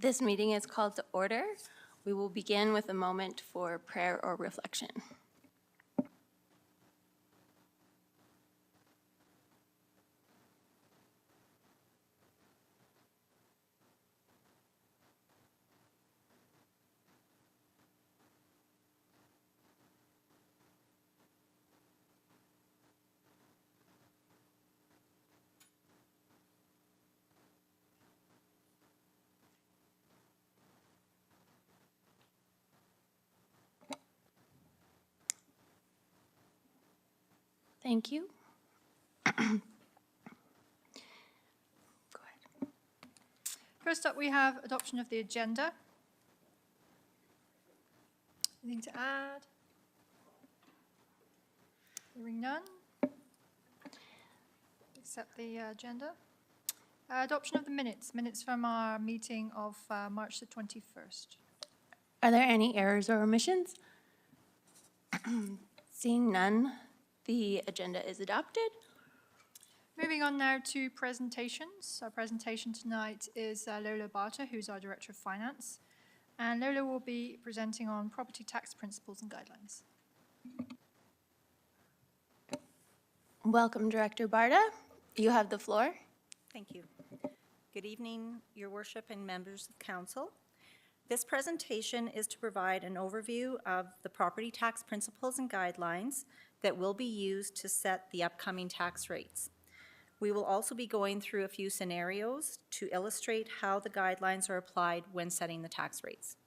This meeting is called to order. We will begin with a moment for prayer or reflection. Thank you. Go ahead. First up, we have adoption of the agenda. Anything to add? Hearing none. Accept the agenda. Adoption of the minutes from our meeting of March the 21st. Are there any errors or omissions? Seeing none, the agenda is adopted. Moving on now to presentations. Our presentation tonight is Alberta, who's our Director of Finance. And Lola will be presenting on property tax principles and guidelines. Welcome, Director Barta. You have the floor. Thank you. Good evening, Your Worship and members of Council. This presentation is to provide an overview of the property tax principles and guidelines that will be used to set the upcoming tax rates. We will also be going through a few scenarios to illustrate how the guidelines are applied when setting the tax rates.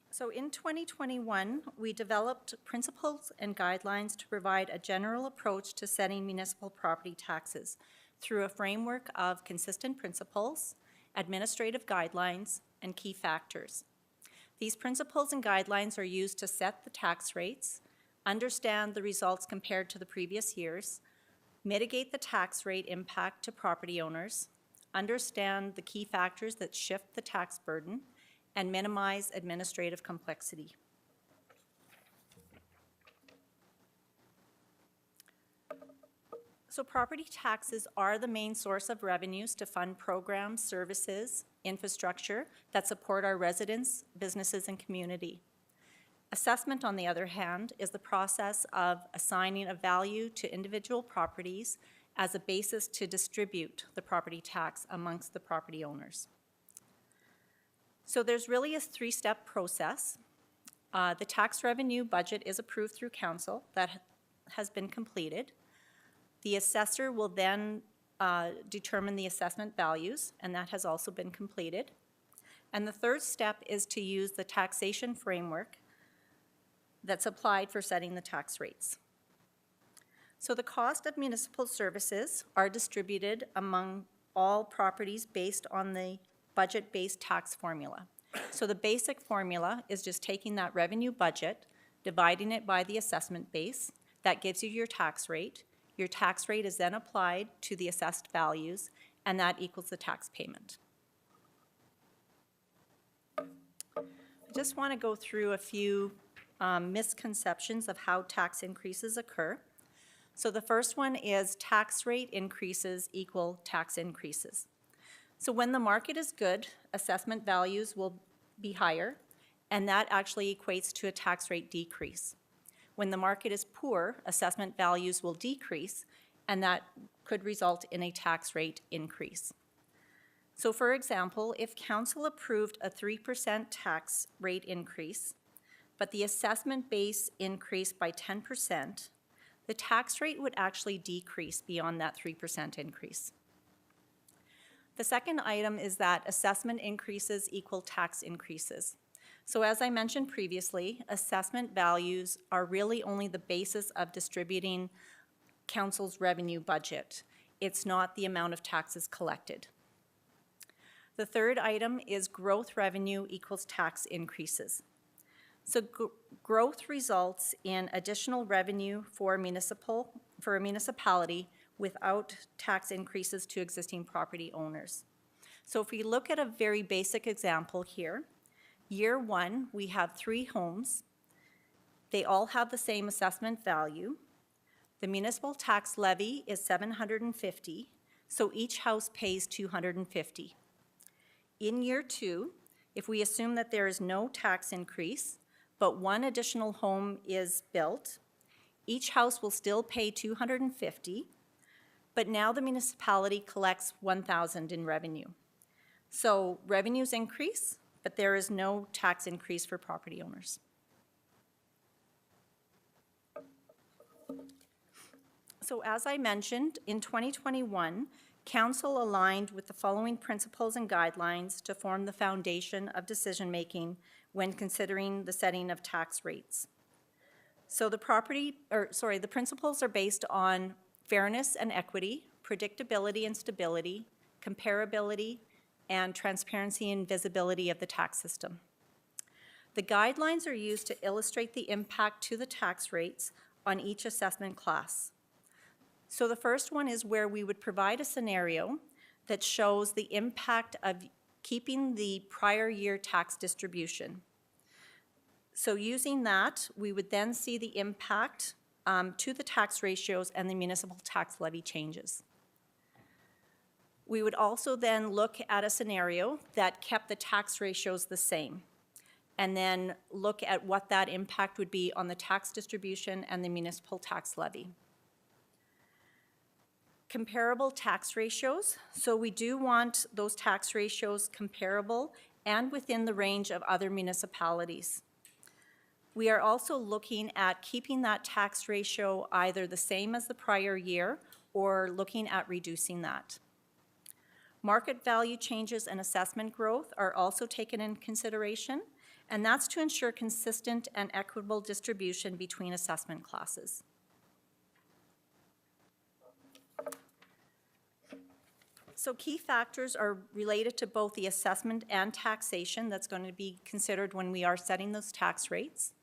So in 2021, we developed principles and guidelines to provide a general approach to setting municipal property taxes through a framework of consistent principles, administrative guidelines, and key factors. These principles and guidelines are used to set the tax rates, understand the results compared to the previous years, mitigate the tax rate impact to property owners, understand the key factors that shift the tax burden, and minimize administrative complexity. So property taxes are the main source of revenues to fund programs, services, infrastructure that support our residents, businesses, and community. Assessment, on the other hand, is the process of assigning a value to individual properties as a basis to distribute the property tax amongst the property owners. So there's really a three-step process. The tax revenue budget is approved through council. That has been completed. The assessor will then determine the assessment values, and that has also been completed. And the third step is to use the taxation framework that's applied for setting the tax rates. So the cost of municipal services are distributed among all properties based on the budget-based tax formula. So the basic formula is just taking that revenue budget, dividing it by the assessment base. That gives you your tax rate. Your tax rate is then applied to the assessed values, and that equals the tax payment. I just want to go through a few misconceptions of how tax increases occur. So the first one is tax rate increases equal tax increases. So when the market is good, assessment values will be higher, and that actually equates to a tax rate decrease. When the market is poor, assessment values will decrease, and that could result in a tax rate increase. So for example, if council approved a 3% tax rate increase, but the assessment base increased by 10%, the tax rate would actually decrease beyond that 3% increase. The second item is that assessment increases equal tax increases. So as I mentioned previously, assessment values are really only the basis of distributing council's revenue budget. It's not the amount of taxes collected. The third item is growth revenue equals tax increases. So growth results in additional revenue for a municipality without tax increases to existing property owners. So if we look at a very basic example here, year one, we have 3 homes. They all have the same assessment value. The municipal tax levy is $750, so each house pays $250. In year 2, if we assume that there is no tax increase, but one additional home is built, each house will still pay $250, but now the municipality collects $1,000 in revenue. So revenues increase, but there is no tax increase for property owners. So as I mentioned, in 2021, Council aligned with the following principles and guidelines to form the foundation of decision-making when considering the setting of tax rates. So the principles are based on fairness and equity, predictability and stability, comparability, and transparency and visibility of the tax system. The guidelines are used to illustrate the impact to the tax rates on each assessment class. So the first one is where we would provide a scenario that shows the impact of keeping the prior year tax distribution. So using that, we would then see the impact to the tax ratios and the municipal tax levy changes. We would also then look at a scenario that kept the tax ratios the same, and then look at what that impact would be on the tax distribution and the municipal tax levy. Comparable tax ratios. So we do want those tax ratios comparable and within the range of other municipalities. We are also looking at keeping that tax ratio either the same as the prior year or looking at reducing that. Market value changes and assessment growth are also taken in consideration, and that's to ensure consistent and equitable distribution between assessment classes. So key factors are related to both the assessment and taxation that's going to be considered when we are setting those tax rates.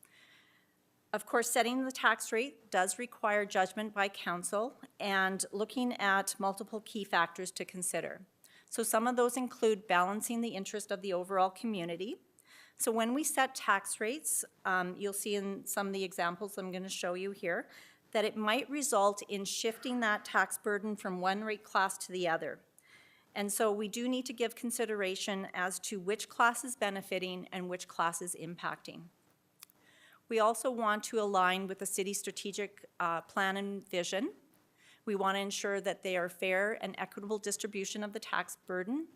Of course, setting the tax rate does require judgment by council and looking at multiple key factors to consider. So some of those include balancing the interest of the overall community. So when we set tax rates, you'll see in some of the examples I'm going to show you here, that it might result in shifting that tax burden from one rate class to the other. And so we do need to give consideration as to which class is benefiting and which class is impacting. We also want to align with the city's strategic plan and vision. We want to ensure that they are fair and equitable distribution of the tax burden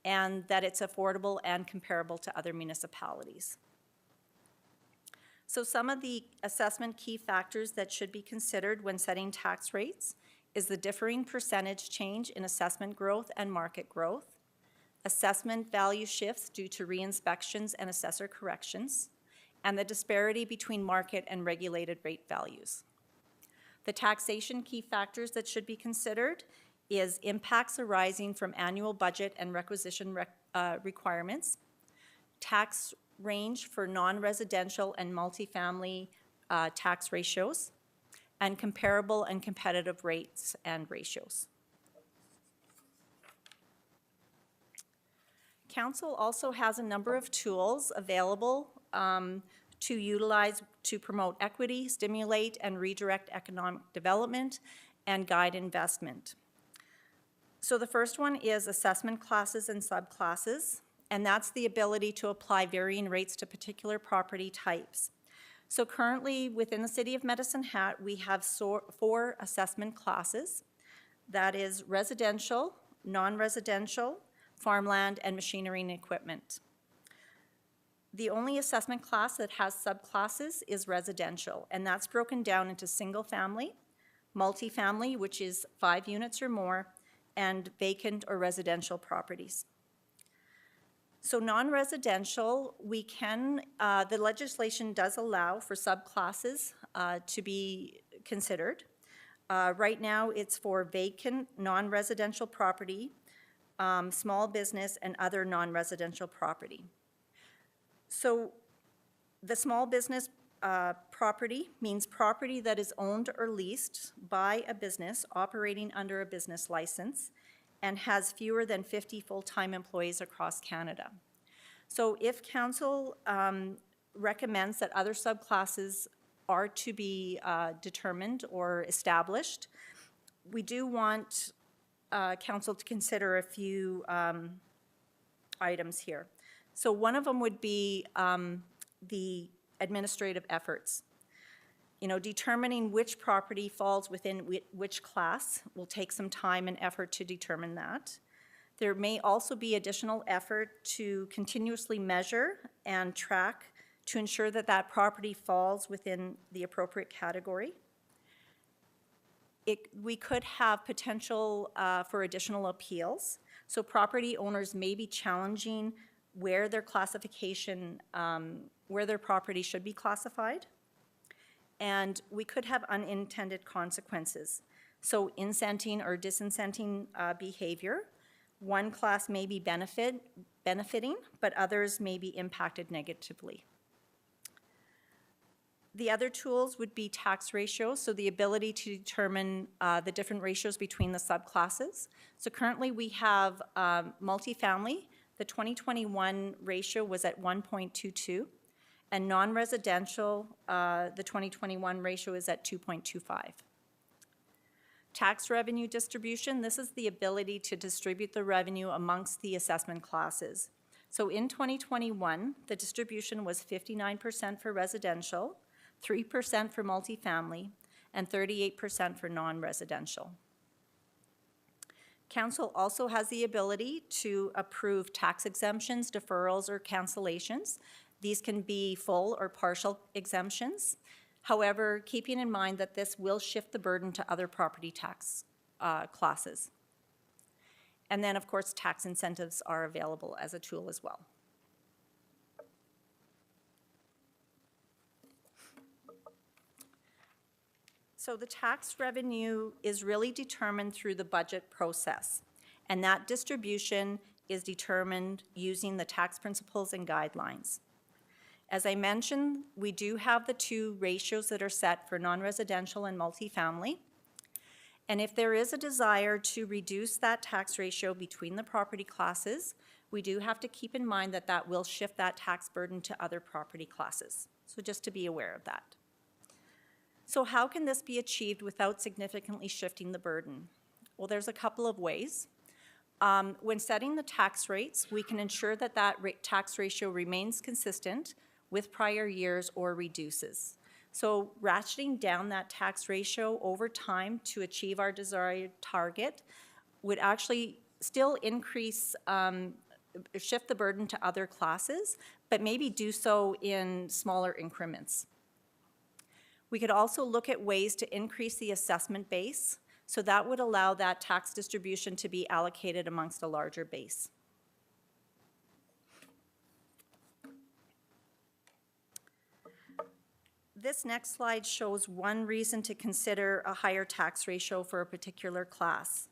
and that it's affordable and comparable to other municipalities. So some of the assessment key factors that should be considered when setting tax rates is the differing percentage change in assessment growth and market growth, assessment value shifts due to re-inspections and assessor corrections, and the disparity between market and regulated rate values. The taxation key factors that should be considered is impacts arising from annual budget and requisition requirements, tax range for non-residential and multifamily tax ratios, and comparable and competitive rates and ratios. Council also has a number of tools available to utilize to promote equity, stimulate and redirect economic development, and guide investment. So the first one is assessment classes and subclasses, and that's the ability to apply varying rates to particular property types. So currently within the City of Medicine Hat, we have 4 assessment classes. That is residential, non-residential, farmland, and machinery and equipment. The only assessment class that has subclasses is residential, and that's broken down into single family, multifamily, which is 5 units or more, and vacant or residential properties. So non-residential, we can, the legislation does allow for subclasses to be considered. Right now, it's for vacant, non-residential property, small business, and other non-residential property. So the small business property means property that is owned or leased by a business operating under a business license and has fewer than 50 full-time employees across Canada. So if council recommends that other subclasses are to be determined or established, we do want council to consider a few items here. So one of them would be the administrative efforts. You know, determining which property falls within which class will take some time and effort to determine that. There may also be additional effort to continuously measure and track to ensure that that property falls within the appropriate category. We could have potential for additional appeals. So property owners may be challenging where their classification, where their property should be classified. And we could have unintended consequences. So incenting or disincenting behavior. One class may be benefiting, but others may be impacted negatively. The other tools would be tax ratios, so the ability to determine the different ratios between the subclasses. So currently we have multifamily. The 2021 ratio was at 1.22, and non-residential, the 2021 ratio is at 2.25. Tax revenue distribution, this is the ability to distribute the revenue amongst the assessment classes. So in 2021, the distribution was 59% for residential, 3% for multifamily, and 38% for non-residential. Council also has the ability to approve tax exemptions, deferrals, or cancellations. These can be full or partial exemptions. However, keeping in mind that this will shift the burden to other property tax classes. And then, of course, tax incentives are available as a tool as well. So the tax revenue is really determined through the budget process, and that distribution is determined using the tax principles and guidelines. As I mentioned, we do have the two ratios that are set for non-residential and multifamily. And if there is a desire to reduce that tax ratio between the property classes, we do have to keep in mind that that will shift that tax burden to other property classes. So just to be aware of that. So how can this be achieved without significantly shifting the burden? Well, there's a couple of ways. When setting the tax rates, we can ensure that that tax ratio remains consistent with prior years or reduces. So ratcheting down that tax ratio over time to achieve our desired target would actually still increase, shift the burden to other classes, but maybe do so in smaller increments. We could also look at ways to increase the assessment base, so that would allow that tax distribution to be allocated amongst a larger base. This next slide shows one reason to consider a higher tax ratio for a particular class.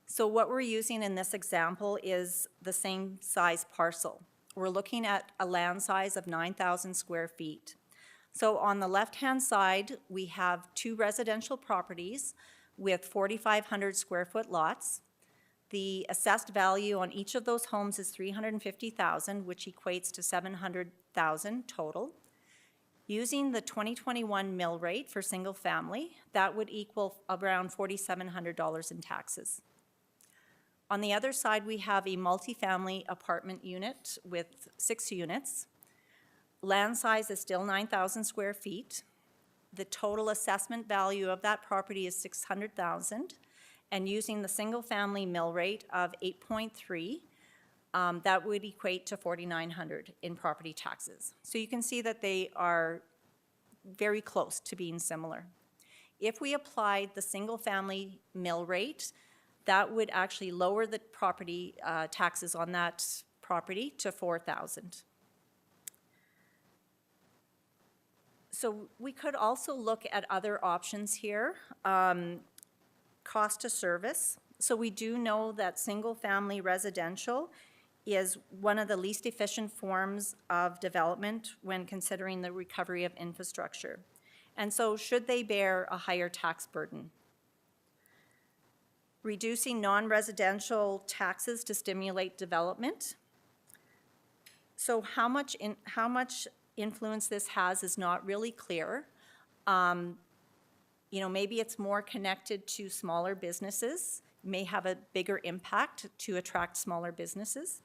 So what we're using in this example is the same size parcel. We're looking at a land size of 9,000 square feet. So on the left-hand side, we have two residential properties with 4,500 square foot lots. The assessed value on each of those homes is $350,000, which equates to $700,000 total. Using the 2021 mill rate for single family, that would equal around $4,700 in taxes. On the other side, we have a multifamily apartment unit with 6 units. Land size is still 9,000 square feet. The total assessment value of that property is $600,000, and using the single family mill rate of 8.3, that would equate to $4,900 in property taxes. So you can see that they are very close to being similar. If we applied the single family mill rate, that would actually lower the property taxes on that property to $4,000. So we could also look at other options here. Cost to service. So we do know that single family residential is one of the least efficient forms of development when considering the recovery of infrastructure. And so should they bear a higher tax burden? Reducing non-residential taxes to stimulate development. So how much influence this has is not really clear. You know, maybe it's more connected to smaller businesses, may have a bigger impact to attract smaller businesses.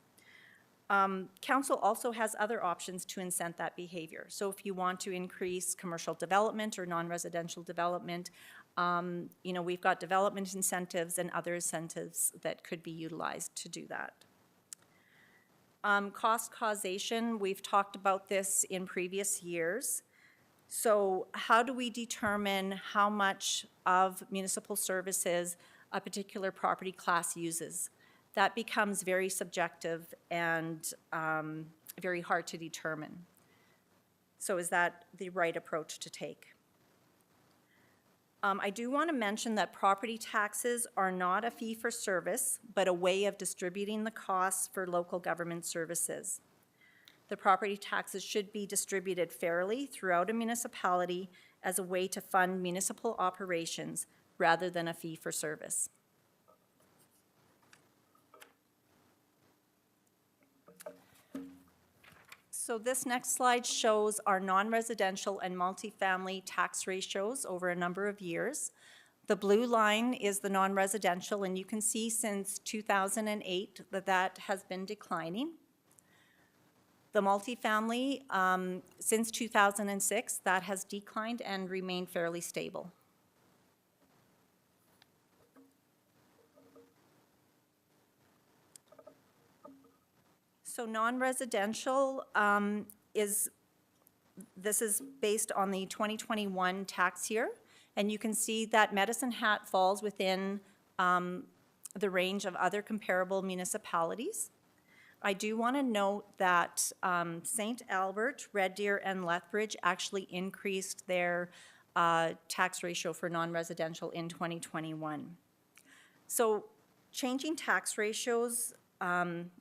Council also has other options to incent that behavior. So if you want to increase commercial development or non-residential development, you know, we've got development incentives and other incentives that could be utilized to do that. Cost causation, we've talked about this in previous years. So how do we determine how much of municipal services a particular property class uses? That becomes very subjective and very hard to determine. So is that the right approach to take? I do want to mention that property taxes are not a fee for service, but a way of distributing the costs for local government services. The property taxes should be distributed fairly throughout a municipality as a way to fund municipal operations rather than a fee for service. So this next slide shows our non-residential and multifamily tax ratios over a number of years. The blue line is the non-residential, and you can see since 2008 that has been declining. The multifamily, since 2006, that has declined and remained fairly stable. So non-residential this is based on the 2021 tax year, and you can see that Medicine Hat falls within the range of other comparable municipalities. I do want to note that St. Albert, Red Deer, and Lethbridge actually increased their tax ratio for non-residential in 2021. So changing tax ratios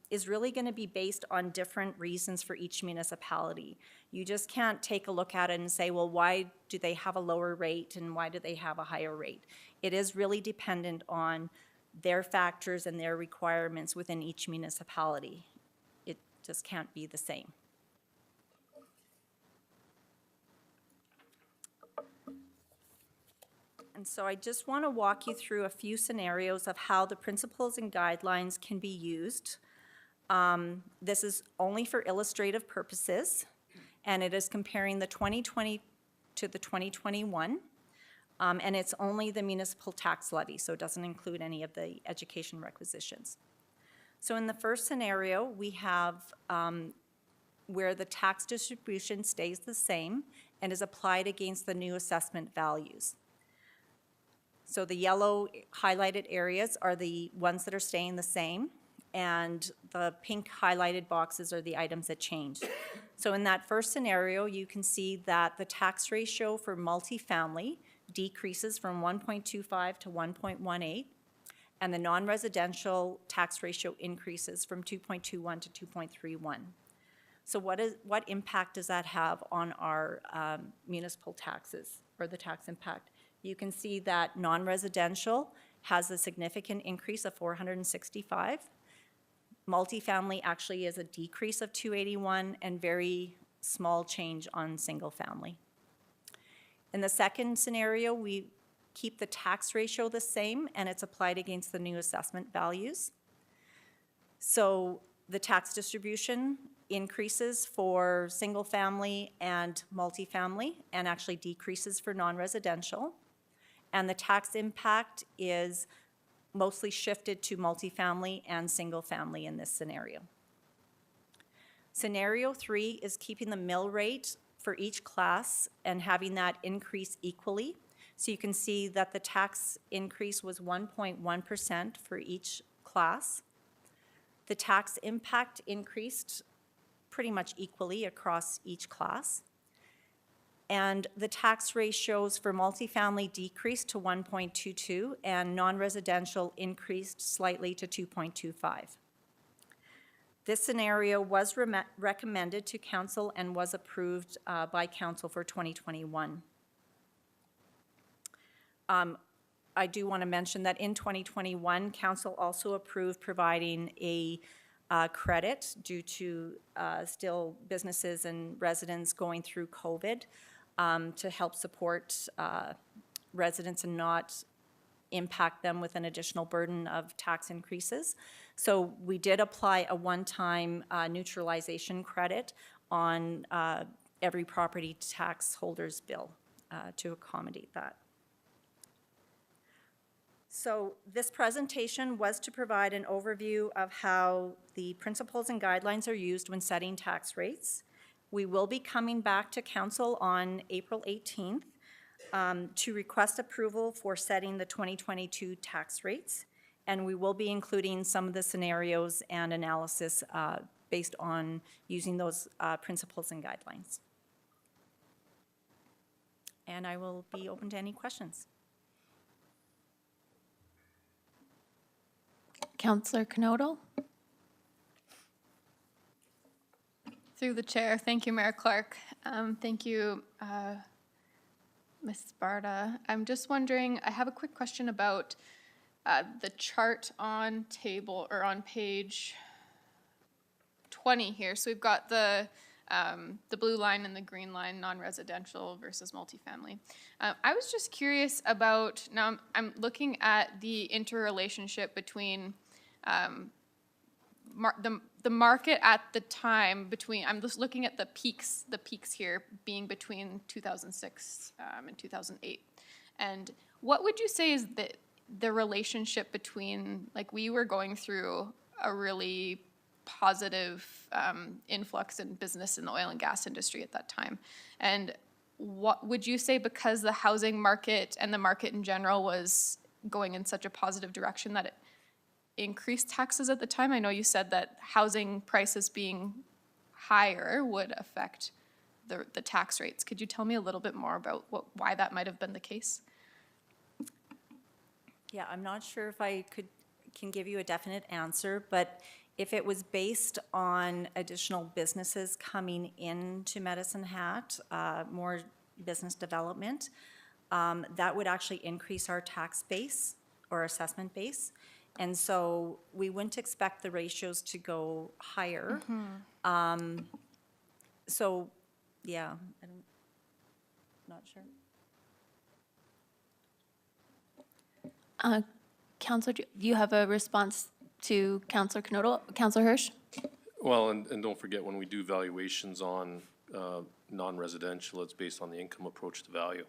is really going to be based on different reasons for each municipality. You just can't take a look at it and say, well, why do they have a lower rate and why do they have a higher rate? It is really dependent on their factors and their requirements within each municipality. It just can't be the same. And so I just want to walk you through a few scenarios of how the principles and guidelines can be used. This is only for illustrative purposes, and it is comparing the 2020 to the 2021. And it's only the municipal tax levy, so it doesn't include any of the education requisitions. So in the first scenario, we have where the tax distribution stays the same and is applied against the new assessment values. So the yellow highlighted areas are the ones that are staying the same, and the pink highlighted boxes are the items that change. So in that first scenario, you can see that the tax ratio for multifamily decreases from 1.25 to 1.18, and the non-residential tax ratio increases from 2.21 to 2.31. So what impact does that have on our municipal taxes, or the tax impact? You can see that non-residential has a significant increase of 465. Multifamily actually is a decrease of 281, and very small change on single family. In the second scenario, we keep the tax ratio the same, and it's applied against the new assessment values. So the tax distribution increases for single family and multifamily, and actually decreases for non-residential. And the tax impact is mostly shifted to multifamily and single family in this scenario. Scenario 3 is keeping the mill rate for each class and having that increase equally. So you can see that the tax increase was 1.1% for each class. The tax impact increased pretty much equally across each class. And the tax ratios for multifamily decreased to 1.22, and non-residential increased slightly to 2.25. This scenario was recommended to council and was approved by council for 2021. I do want to mention that in 2021, council also approved providing a credit due to still businesses and residents going through COVID. to help support residents and not impact them with an additional burden of tax increases. So we did apply a one-time neutralization credit on every property tax holder's bill to accommodate that. So this presentation was to provide an overview of how the principles and guidelines are used when setting tax rates. We will be coming back to council on April 18th to request approval for setting the 2022 tax rates. And we will be including some of the scenarios and analysis based on using those principles and guidelines. And I will be open to any questions. Councillor Knodel? Through the chair, thank you, Mayor Clark. Thank you, Ms. Sparta. I'm just wondering, I have a quick question about the chart on table or on page 20 here. So we've got the blue line and the green line, non-residential versus multifamily. I was just curious about, now I'm looking at the interrelationship between the market at the time between, I'm just looking at the peaks here being between 2006 and 2008. And what would you say is the relationship between, like, we were going through a really positive influx in business in the oil and gas industry at that time. And what would you say, because the housing market and the market in general was going in such a positive direction, that it increased taxes at the time? I know you said that housing prices being higher would affect the tax rates. Could you tell me a little bit more about why that might have been the case? Yeah, I'm not sure if I can give you a definite answer, but if it was based on additional businesses coming into Medicine Hat, more business development, that would actually increase our tax base or assessment base. And so we wouldn't expect the ratios to go higher. So, yeah, not sure. Councillor, do you have a response to Councillor Knodel? Councillor Hirsch? Well, and don't forget, when we do valuations on non-residential, it's based on the income approach to value.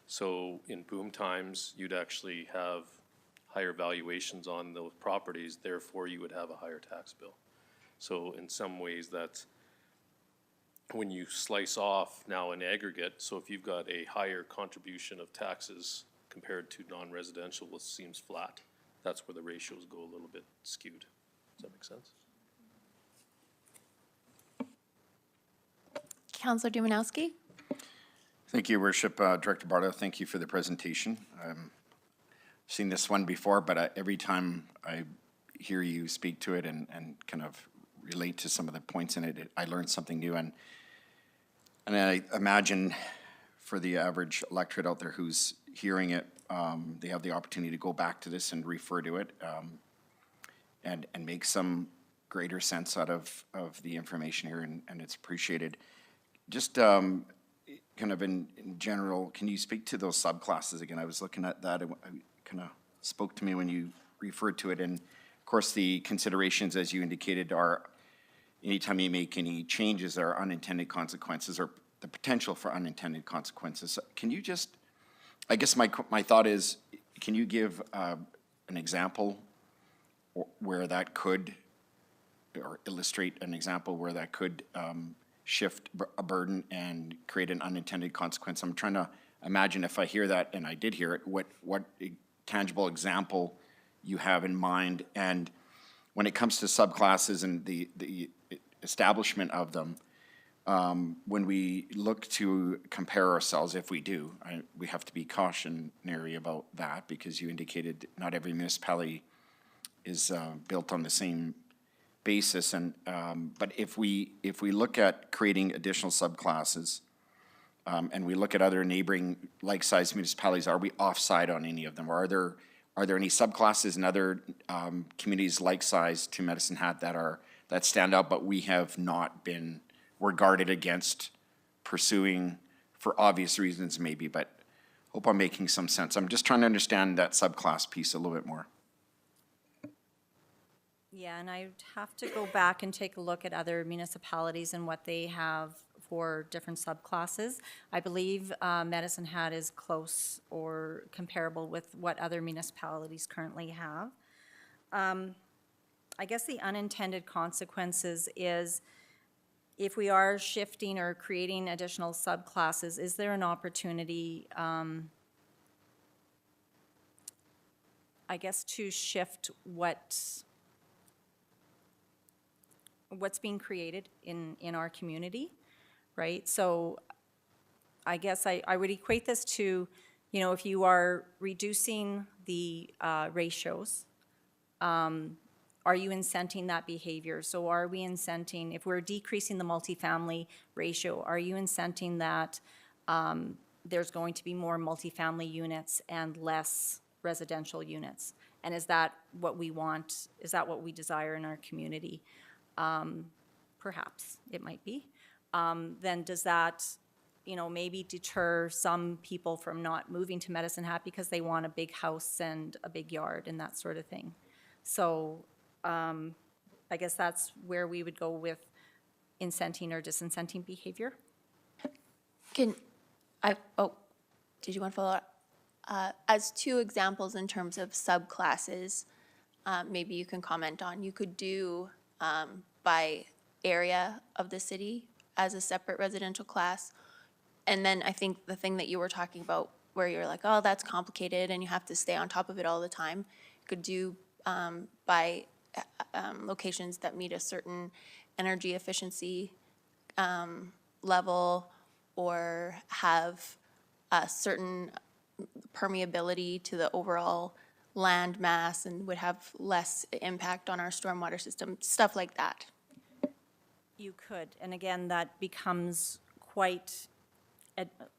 So in boom times, you'd actually have higher valuations on those properties, therefore you would have a higher tax bill. So in some ways, that's when you slice off now in aggregate, so if you've got a higher contribution of taxes compared to non-residential, it seems flat. That's where the ratios go a little bit skewed. Does that make sense? Councillor Dumanowski? Thank you, Your Worship. Director Barta, thank you for the presentation. Seen this one before, but every time I hear you speak to it and kind of relate to some of the points in it, I learn something new. And I imagine for the average electorate out there who's hearing it, they have the opportunity to go back to this and refer to it and make some greater sense out of the information here, and it's appreciated. Just kind of in general, can you speak to those subclasses again? I was looking at that, and it kind of spoke to me when you referred to it. And of course, the considerations, as you indicated, are anytime you make any changes, there are unintended consequences or the potential for unintended consequences. Can you just, I guess my thought is, can you give an example where that could, or illustrate an example where that could shift a burden and create an unintended consequence? I'm trying to imagine, if I hear that, and I did hear it, what tangible example you have in mind. And when it comes to subclasses and the establishment of them, when we look to compare ourselves, if we do, we have to be cautionary about that, because you indicated not every municipality is built on the same basis. And but if we look at creating additional subclasses, and we look at other neighboring like-sized municipalities, are we offside on any of them? Or are there any subclasses in other communities like-sized to Medicine Hat that stand out, but we have not been, we're guarded against pursuing for obvious reasons maybe, but hope I'm making some sense. I'm just trying to understand that subclass piece a little bit more. Yeah, and I'd have to go back and take a look at other municipalities and what they have for different subclasses. I believe Medicine Hat is close or comparable with what other municipalities currently have. I guess the unintended consequences is if we are shifting or creating additional subclasses, is there an opportunity, I guess, to shift what's being created in our community, right? So I guess I would equate this to, you know, if you are reducing the ratios, are you incenting that behavior? So are we incenting, if we're decreasing the multifamily ratio, are you incenting that there's going to be more multifamily units and less residential units? And is that what we want? Is that what we desire in our community? Perhaps it might be. Then does that, you know, maybe deter some people from not moving to Medicine Hat because they want a big house and a big yard and that sort of thing? So I guess that's where we would go with incenting or disincenting behavior. Did you want to follow up? As two examples in terms of subclasses, maybe you can comment on, you could do by area of the city as a separate residential class. And then I think the thing that you were talking about where you're like, oh, that's complicated and you have to stay on top of it all the time, you could do by locations that meet a certain energy efficiency level or have a certain permeability to the overall land mass and would have less impact on our stormwater system, stuff like that. You could, and again, that becomes quite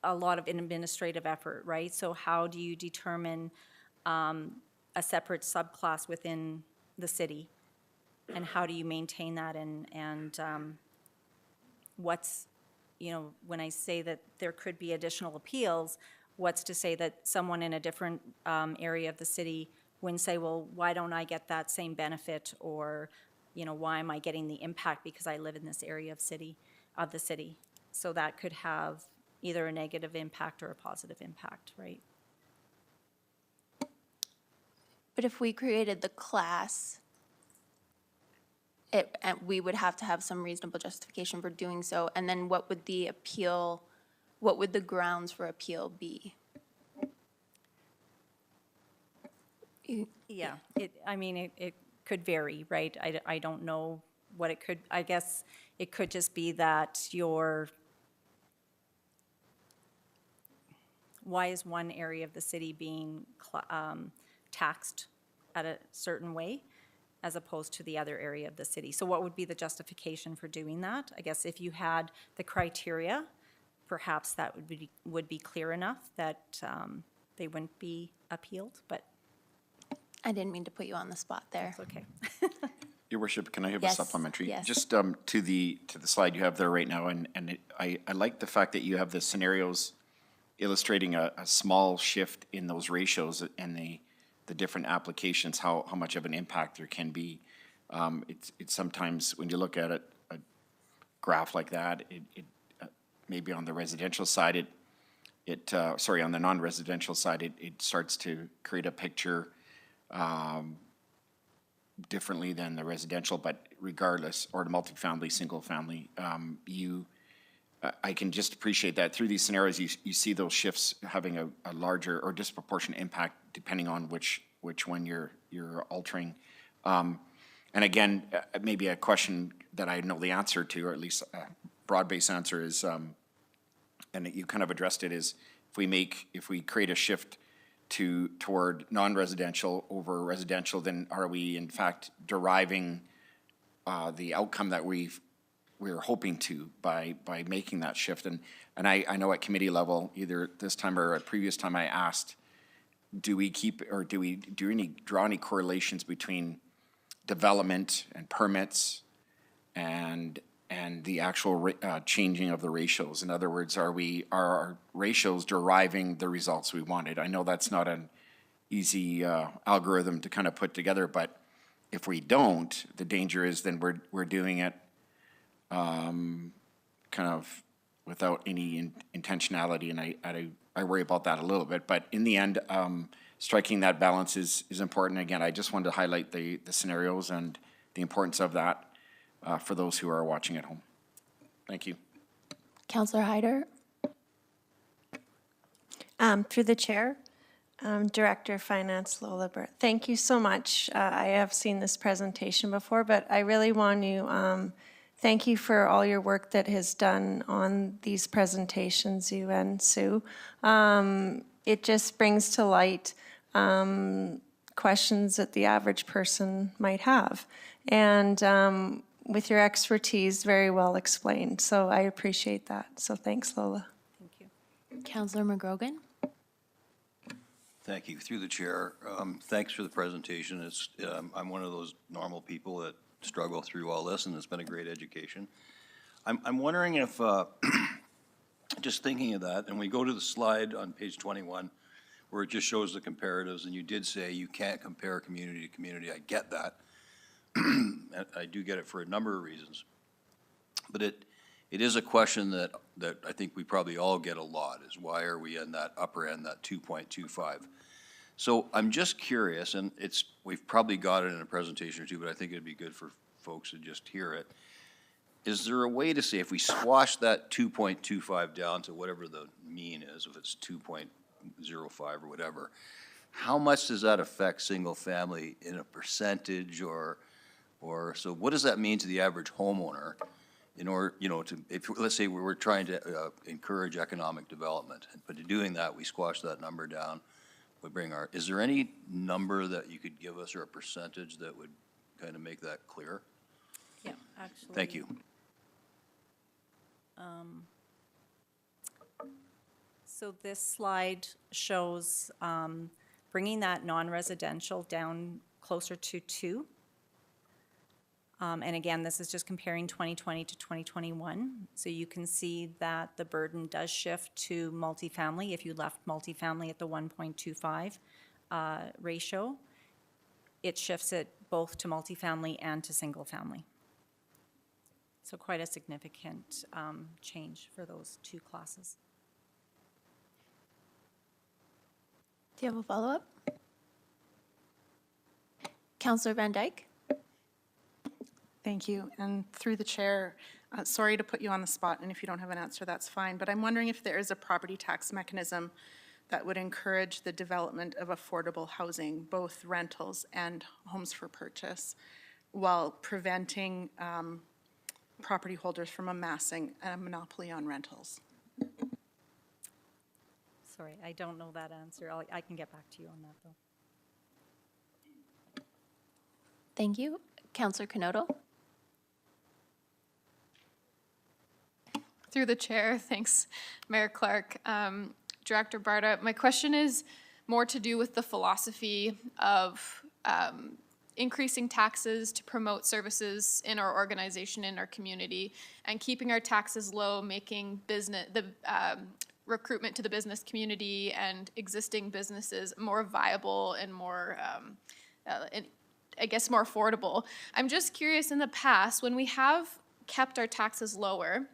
a lot of administrative effort, right? So how do you determine a separate subclass within the city? And how do you maintain that and what's, you know, when I say that there could be additional appeals, what's to say that someone in a different area of the city wouldn't say, well, why don't I get that same benefit? Or, you know, why am I getting the impact because I live in this area of the city? So that could have either a negative impact or a positive impact, right? But if we created the class, and we would have to have some reasonable justification for doing so, and then what would the grounds for appeal be? Yeah, it could vary, right? I don't know what it could, I guess it could just be that why is one area of the city being taxed at a certain way as opposed to the other area of the city? So what would be the justification for doing that? I guess if you had the criteria, perhaps that would be clear enough that they wouldn't be appealed, but I didn't mean to put you on the spot there. it's okay. Your worship, can I have a Yes, supplementary? yes. Just to the slide you have there right now, I like the fact that you have the scenarios illustrating a small shift in those ratios and the different applications, how much of an impact there can be. It's sometimes, when you look at a graph like that, maybe on the residential side, on the non-residential side, it starts to create a picture differently than the residential, but regardless, or the multifamily, single family, I can just appreciate that through these scenarios, you see those shifts having a larger or disproportionate impact depending on which one you're altering. And again, maybe a question that I know the answer to, or at least a broad-based answer is, and you kind of addressed it, is if we create a shift toward non-residential over residential, then are we in fact deriving the outcome that we're hoping to by making that shift? And I know at committee level, either this time or a previous time, I asked, do we draw any correlations between development and permits and and the actual changing of the ratios. In other words, are our ratios deriving the results we wanted? I know that's not an easy algorithm to kind of put together, but if we don't, the danger is then we're doing it kind of without any intentionality, and I worry about that a little bit. But in the end, striking that balance is important. Again, I just wanted to highlight the scenarios and the importance of that for those who are watching at home. Thank you. Councillor Hyder? Through the chair, Director of Finance Lola Burt. Thank you so much. I have seen this presentation before, but I really want to thank you for all your work that has done on these presentations, you and Sue. It just brings to light questions that the average person might have. And with your expertise, very well explained. So I appreciate that. So thanks, Lola. Thank you. Councillor McGrogan? Thank you. Through the chair, thanks for the presentation. I'm one of those normal people that struggle through all this, and it's been a great education. I'm wondering if, just thinking of that, and we go to the slide on page 21, where it just shows the comparatives, and you did say you can't compare community to community. I get that. I do get it for a number of reasons. But it is a question that I think we probably all get a lot, is why are we in that upper end, that 2.25? So I'm just curious, and we've probably got it in a presentation or two, but I think it'd be good for folks to just hear it. Is there a way to say, if we squash that 2.25 down to whatever the mean is, if it's 2.05 or whatever, how much does that affect single family in a percentage or so what does that mean to the average homeowner in order, if, let's say we were trying to encourage economic development, but in doing that, we squash that number down, is there any number that you could give us or a percentage that would kind of make that clear? Yeah, actually. Thank you. So this slide shows bringing that non-residential down closer to 2. And again, this is just comparing 2020 to 2021. So you can see that the burden does shift to multifamily. If you left multifamily at the 1.25 ratio, it shifts it both to multifamily and to single family. So quite a significant change for those two classes. Do you have a follow-up? Councillor Van Dyke? Thank you. And through the chair, sorry to put you on the spot, and if you don't have an answer, that's fine. But I'm wondering if there is a property tax mechanism that would encourage the development of affordable housing, both rentals and homes for purchase, while preventing property holders from amassing a monopoly on rentals. Sorry, I don't know that answer. I can get back to you on that, though. Thank you. Councillor Canoto? Through the chair, thanks, Mayor Clark. Director Barta, my question is more to do with the philosophy of increasing taxes to promote services in our organization, in our community, and keeping our taxes low, making recruitment to the business community and existing businesses more viable and more, I guess, more affordable. I'm just curious, in the past, when we have kept our taxes lower,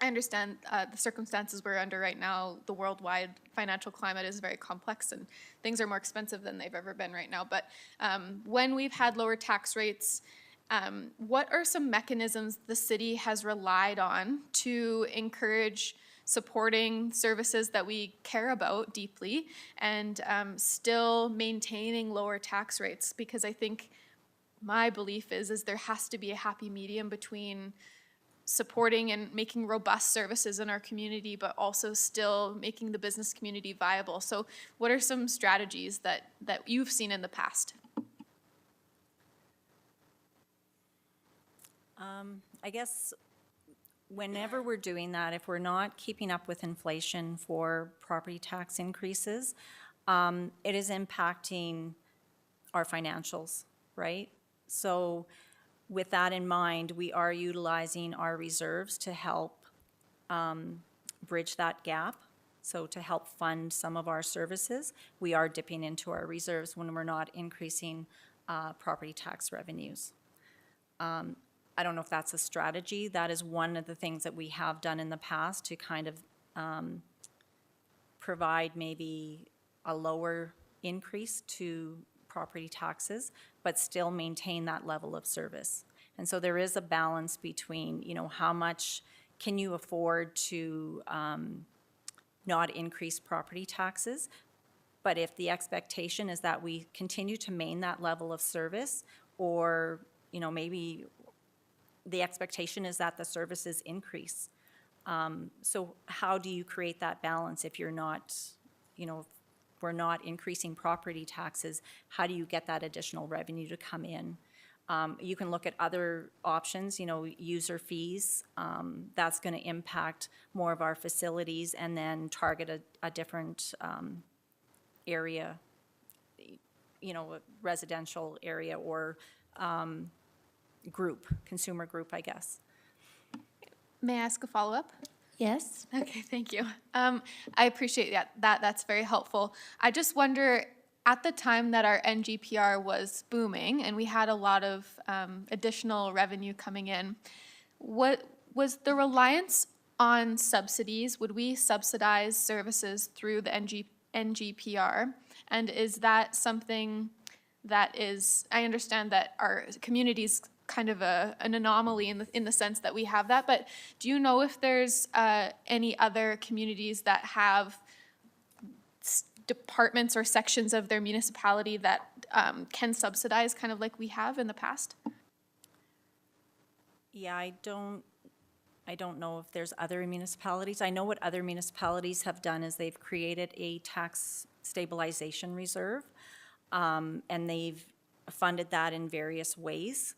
I understand the circumstances we're under right now, the worldwide financial climate is very complex and things are more expensive than they've ever been right now. But when we've had lower tax rates, what are some mechanisms the city has relied on to encourage supporting services that we care about deeply and still maintaining lower tax rates? Because I think my belief is there has to be a happy medium between supporting and making robust services in our community, but also still making the business community viable. So what are some strategies that you've seen in the past? I guess whenever we're doing that, if we're not keeping up with inflation for property tax increases, it is impacting our financials, right? So with that in mind, we are utilizing our reserves to help bridge that gap. So to help fund some of our services, we are dipping into our reserves when we're not increasing property tax revenues. I don't know if that's a strategy. That is one of the things that we have done in the past to kind of provide maybe a lower increase to property taxes, but still maintain that level of service. And so there is a balance between, you know, how much can you afford to not increase property taxes? But if the expectation is that we continue to maintain that level of service, or, you know, maybe the expectation is that the services increase. So how do you create that balance if you're not, you know, if we're not increasing property taxes, how do you get that additional revenue to come in? You can look at other options, you know, user fees. That's going to impact more of our facilities, and then target a different area, you know, a residential area or group, consumer group, I guess. May I ask a follow-up? Yes? Okay, thank you. I appreciate that. That's very helpful. I just wonder, at the time that our NGPR was booming and we had a lot of additional revenue coming in, what was the reliance on subsidies? Would we subsidize services through the NGPR? And is that something that is, I understand that our community's kind of an anomaly in the sense that we have that, but do you know if there's any other communities that have departments or sections of their municipality that can subsidize, kind of like we have in the past? Yeah, I don't know if there's other municipalities. I know what other municipalities have done is they've created a tax stabilization reserve, and they've funded that in various ways.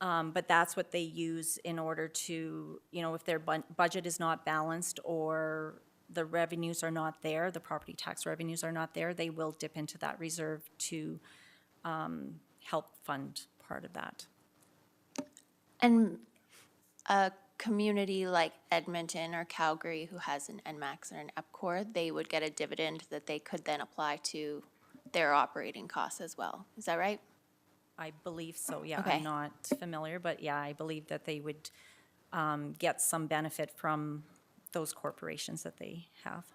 But that's what they use in order to, you know, if their budget is not balanced or the revenues are not there, the property tax revenues are not there, they will dip into that reserve to help fund part of that. And a community like Edmonton or Calgary who has an NMAX or an EPCOR, they would get a dividend that they could then apply to their operating costs as well. Is that right? I believe so, yeah. Okay. I'm not familiar, but yeah, I believe that they would get some benefit from those corporations that they have.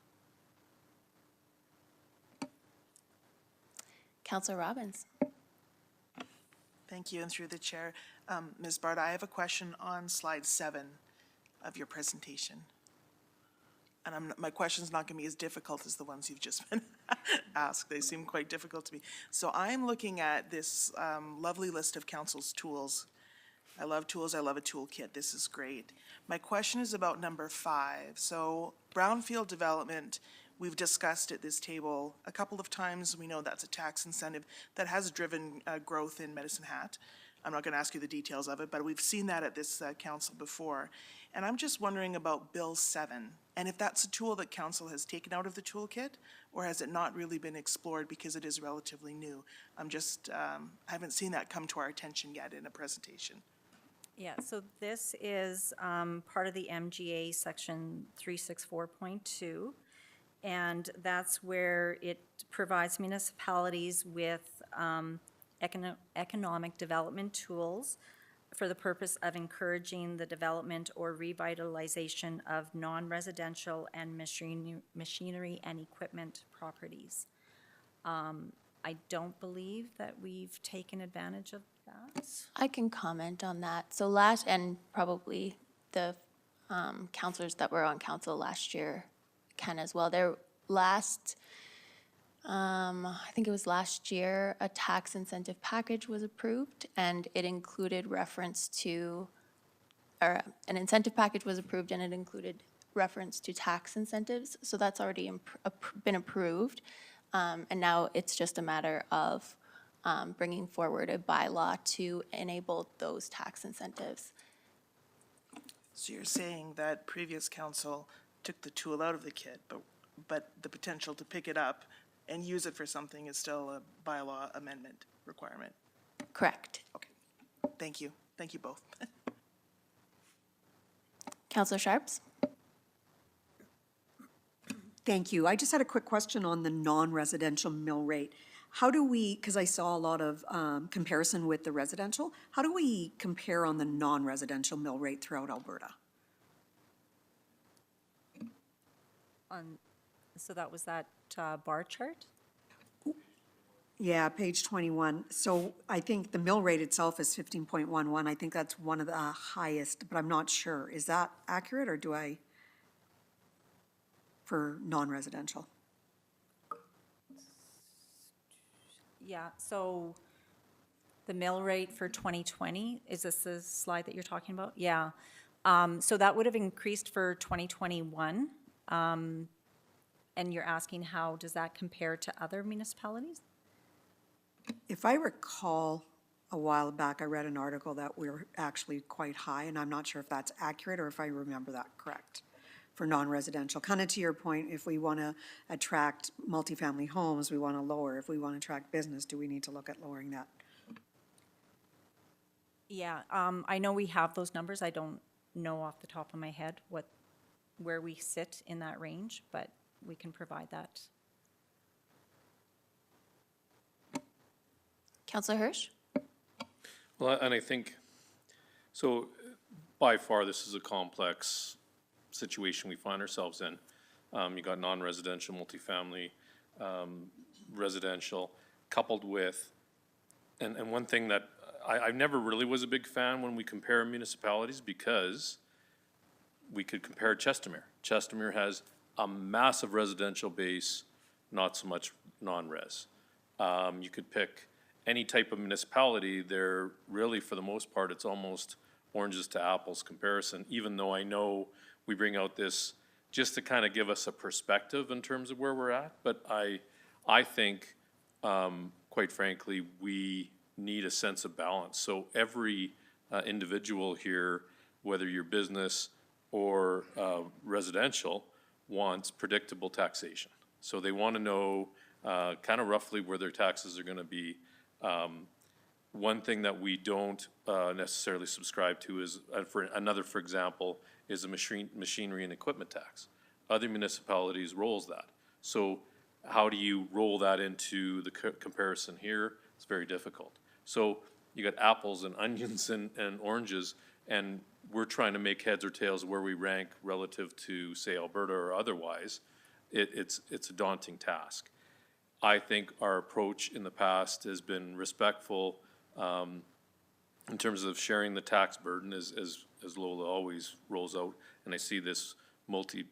Councillor Robbins. Thank you, and through the chair. Ms. Barta, I have a question on slide 7 of your presentation. And my question's not going to be as difficult as the ones you've just been asked. They seem quite difficult to me. So I'm looking at this lovely list of council's tools. I love tools. I love a toolkit. This is great. My question is about number 5. So brownfield development, we've discussed at this table a couple of times. We know that's a tax incentive that has driven growth in Medicine Hat. I'm not going to ask you the details of it, but we've seen that at this council before. And I'm just wondering about Bill 7, and if that's a tool that council has taken out of the toolkit, or has it not really been explored because it is relatively new? I'm just, I haven't seen that come to our attention yet in a presentation. Yeah, so this is part of the MGA section 364.2, and that's where it provides municipalities with economic development tools for the purpose of encouraging the development or revitalization of non-residential and machinery and equipment properties. I don't believe that we've taken advantage of that. I can comment on that. So and probably the councillors that were on council last year can as well. I think it was last year, a tax incentive package was approved, and it included reference to, or an incentive package was approved, and it included reference to tax incentives. So that's already been approved. And now it's just a matter of bringing forward a bylaw to enable those tax incentives. So you're saying that previous council took the tool out of the kit, but the potential to pick it up and use it for something is still a bylaw amendment requirement? Correct. Okay, thank you. Thank you both. Counselor Sharps? Thank you. I just had a quick question on the non-residential mill rate. How do we, because I saw a lot of comparison with the residential, how do we compare on the non-residential mill rate throughout Alberta? So that was that bar chart? Yeah, page 21. So I think the mill rate itself is 15.11. I think that's one of the highest, but I'm not sure. Is that accurate, or do I, for non-residential? Yeah, so the mill rate for 2020, is this the slide that you're talking about? Yeah. So that would have increased for 2021. And you're asking how does that compare to other municipalities? If I recall, a while back, I read an article that we're actually quite high, and I'm not sure if that's accurate or if I remember that correct, for non-residential. Kind of to your point, if we want to attract multifamily homes, we want to lower. If we want to attract business, do we need to look at lowering that? Yeah, I know we have those numbers. I don't know off the top of my head where we sit in that range, but we can provide that. Counselor Hirsch? Well, and I think, so by far, this is a complex situation we find ourselves in. You got non-residential, multifamily, residential, coupled with, and one thing that I never really was a big fan when we compare municipalities, because we could compare Chestermere. Chestermere has a massive residential base, not so much non-res. You could pick any type of municipality, they're really, for the most part, it's almost oranges to apples comparison, even though I know we bring out this just to kind of give us a perspective in terms of where we're at. But I think, quite frankly, we need a sense of balance. So every individual here, whether you're business or residential, wants predictable taxation. So they want to know kind of roughly where their taxes are going to be. One thing that we don't necessarily subscribe to is, for example, is a machinery and equipment tax. Other municipalities rolls that. So how do you roll that into the comparison here? It's very difficult. So you got apples and onions and oranges, and we're trying to make heads or tails where we rank relative to, say, Alberta or otherwise. It's a daunting task. I think our approach in the past has been respectful in terms of sharing the tax burden, as Lola always rolls out. And I see this multi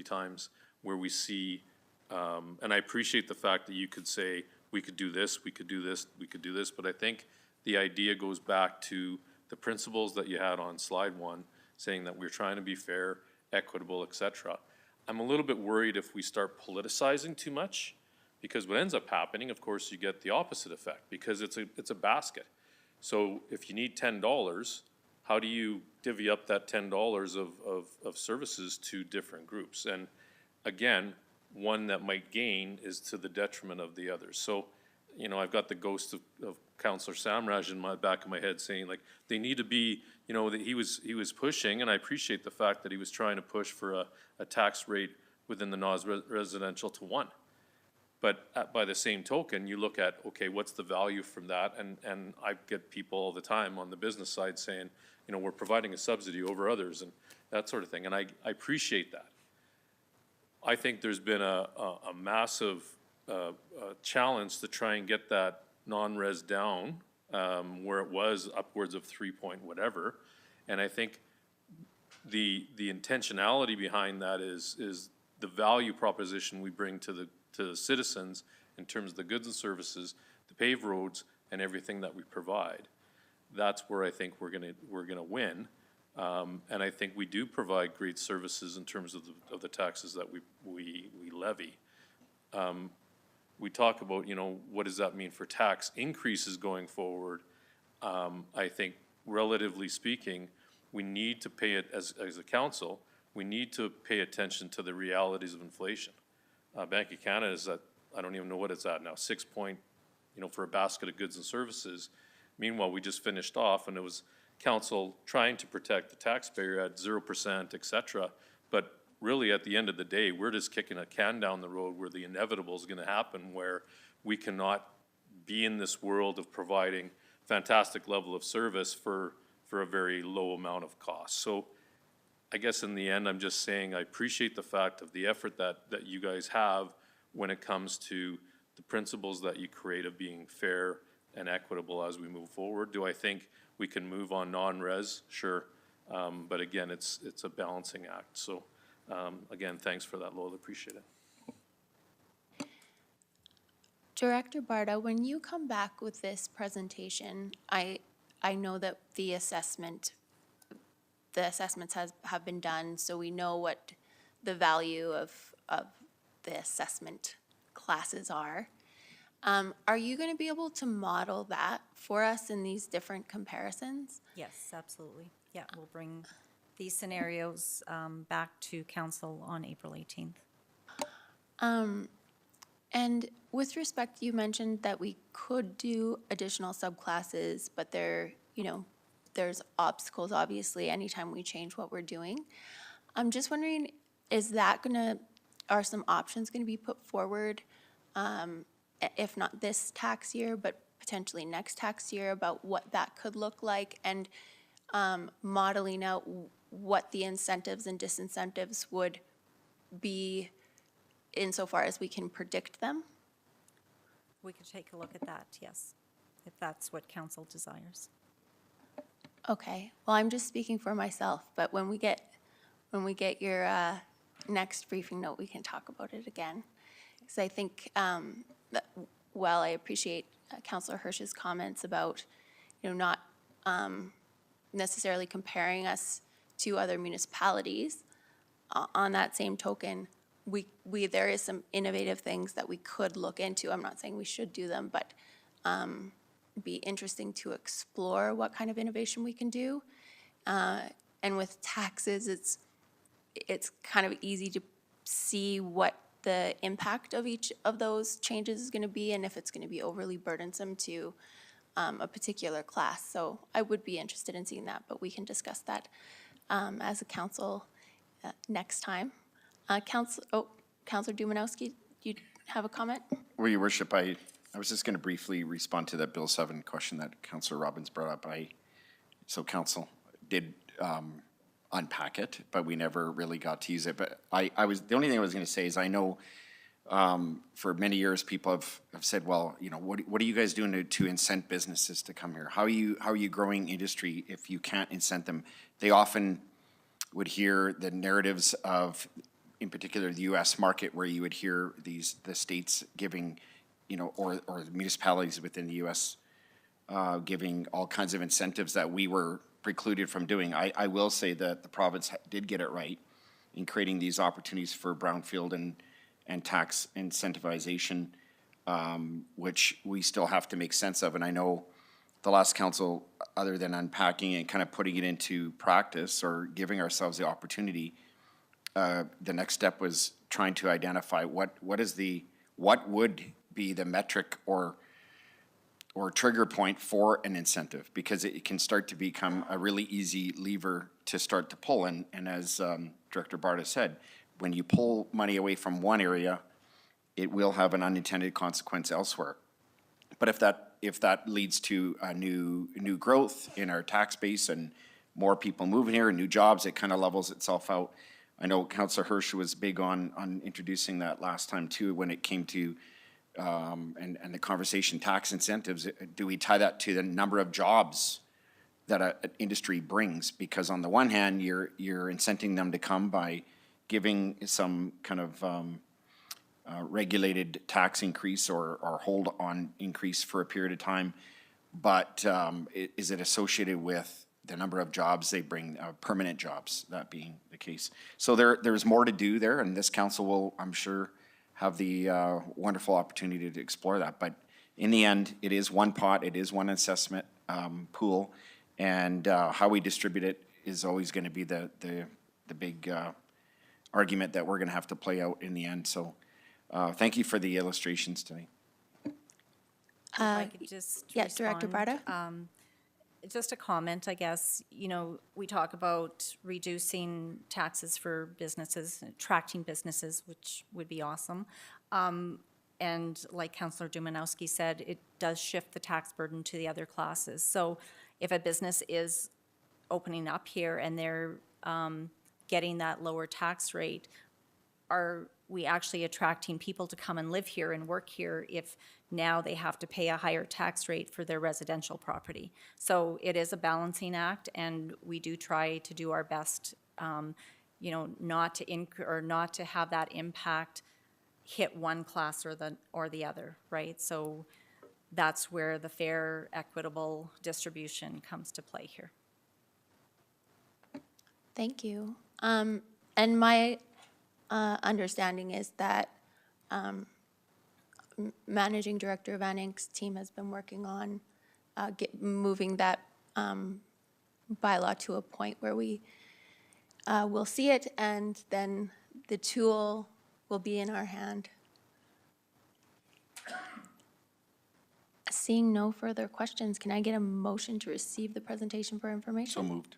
times where we see, and I appreciate the fact that you could say, we could do this, we could do this, we could do this, but I think the idea goes back to the principles that you had on slide 1, saying that we're trying to be fair, equitable, et cetera. I'm a little bit worried if we start politicizing too much, because what ends up happening, of course, you get the opposite effect, because it's a basket. So if you need $10, how do you divvy up that $10 of services to different groups? And again, one that might gain is to the detriment of the others. So, you know, I've got the ghost of Councillor Samraj in my back of my head saying, like, they need to be, you know, that he was pushing, and I appreciate the fact that he was trying to push for a tax rate within the non-residential to 1. But by the same token, you look at, okay, what's the value from that? And I get people all the time on the business side saying, you know, we're providing a subsidy over others and that sort of thing. And I appreciate that. I think there's been a massive challenge to try and get that non-res down where it was upwards of 3 point whatever. And I think the intentionality behind that is the value proposition we bring to the citizens in terms of the goods and services, the paved roads, and everything that we provide. That's where I think we're gonna win. And I think we do provide great services in terms of the taxes that we levy. We talk about, you know, what does that mean for tax increases going forward? I think, relatively speaking, we need to pay it, as a council, we need to pay attention to the realities of inflation. Bank of Canada is at, I don't even know what it's at now, 6 point, you know, for a basket of goods and services, Meanwhile, we just finished off, and it was council trying to protect the taxpayer at 0%, et cetera. But really, at the end of the day, we're just kicking a can down the road where the inevitable is gonna happen, where we cannot be in this world of providing fantastic level of service for a very low amount of cost. So I guess in the end, I'm just saying I appreciate the fact of the effort that you guys have when it comes to the principles that you create of being fair and equitable as we move forward. Do I think we can move on non-res? Sure. But again, it's a balancing act. So again, thanks for that, Lowell. Appreciate it. Director Barta, when you come back with this presentation, I know that the assessments have been done, so we know what the value of the assessment classes are. Are you going to be able to model that for us in these different comparisons? Yes, absolutely. Yeah, we'll bring these scenarios back to council on April 18th. And with respect, you mentioned that we could do additional subclasses, but there's obstacles, obviously, anytime we change what we're doing. I'm just wondering, are some options going to be put forward, if not this tax year, but potentially next tax year, about what that could look like, and modeling out what the incentives and disincentives would be insofar as we can predict them? We could take a look at that, yes, if that's what council desires. Okay, well, I'm just speaking for myself, but when we get your next briefing note, we can talk about it again. Because I think, I appreciate Councillor Hirsch's comments about, not necessarily comparing us to other municipalities. On that same token, there is some innovative things that we could look into. I'm not saying we should do them, but be interesting to explore what kind of innovation we can do. And with taxes, it's kind of easy to see what the impact of each of those changes is going to be, and if it's going to be overly burdensome to a particular class. So I would be interested in seeing that, but we can discuss that as a council next time. Councillor Dumanowski, you have a comment? Well, Your Worship, I was just going to briefly respond to that Bill 7 question that Councillor Robbins brought up. So council did unpack it, but we never really got to use it. But the only thing I was going to say is I know for many years people have said, well, what are you guys doing to incent businesses to come here? How are you growing industry if you can't incent them? They often would hear the narratives of, in particular, the U.S. market, where you would hear the states giving, or the municipalities within the U.S. Giving all kinds of incentives that we were precluded from doing. I will say that the province did get it right in creating these opportunities for brownfield and tax incentivization, which we still have to make sense of. And I know the last council, other than unpacking and kind of putting it into practice or giving ourselves the opportunity, the next step was trying to identify what would be the metric or trigger point for an incentive, because it can start to become a really easy lever to start to pull. And as Director Barta said, when you pull money away from one area, it will have an unintended consequence elsewhere. But if that leads to a new growth in our tax base and more people moving here and new jobs, it kind of levels itself out. I know Councillor Hirsch was big on introducing that last time too, when it came to and the conversation tax incentives. Do we tie that to the number of jobs that an industry brings? Because on the one hand, you're incenting them to come by giving some kind of regulated tax increase or hold on increase for a period of time, but is it associated with the number of jobs they bring, permanent jobs, that being the case? So there's more to do there, and this council will, I'm sure, have the wonderful opportunity to explore that. But in the end, it is one pot, it is one assessment pool, and how we distribute it is always going to be the big argument that we're going to have to play out in the end. So thank you for the illustrations tonight. If I could just yeah, Director respond. Barta? Just a comment, I guess, we talk about reducing taxes for businesses, attracting businesses, which would be awesome. And like Councillor Dumanowski said, it does shift the tax burden to the other classes. So if a business is opening up here and they're getting that lower tax rate, are we actually attracting people to come and live here and work here if now they have to pay a higher tax rate for their residential property? So it is a balancing act, and we do try to do our best, not to have that impact hit one class or the other, right? So that's where the fair, equitable distribution comes to play here. Thank you. And my understanding is that Managing Director Van Ink's team has been working on moving that bylaw to a point where we will see it, and then the tool will be in our hand. Seeing no further questions, can I get a motion to receive the presentation for information? So moved.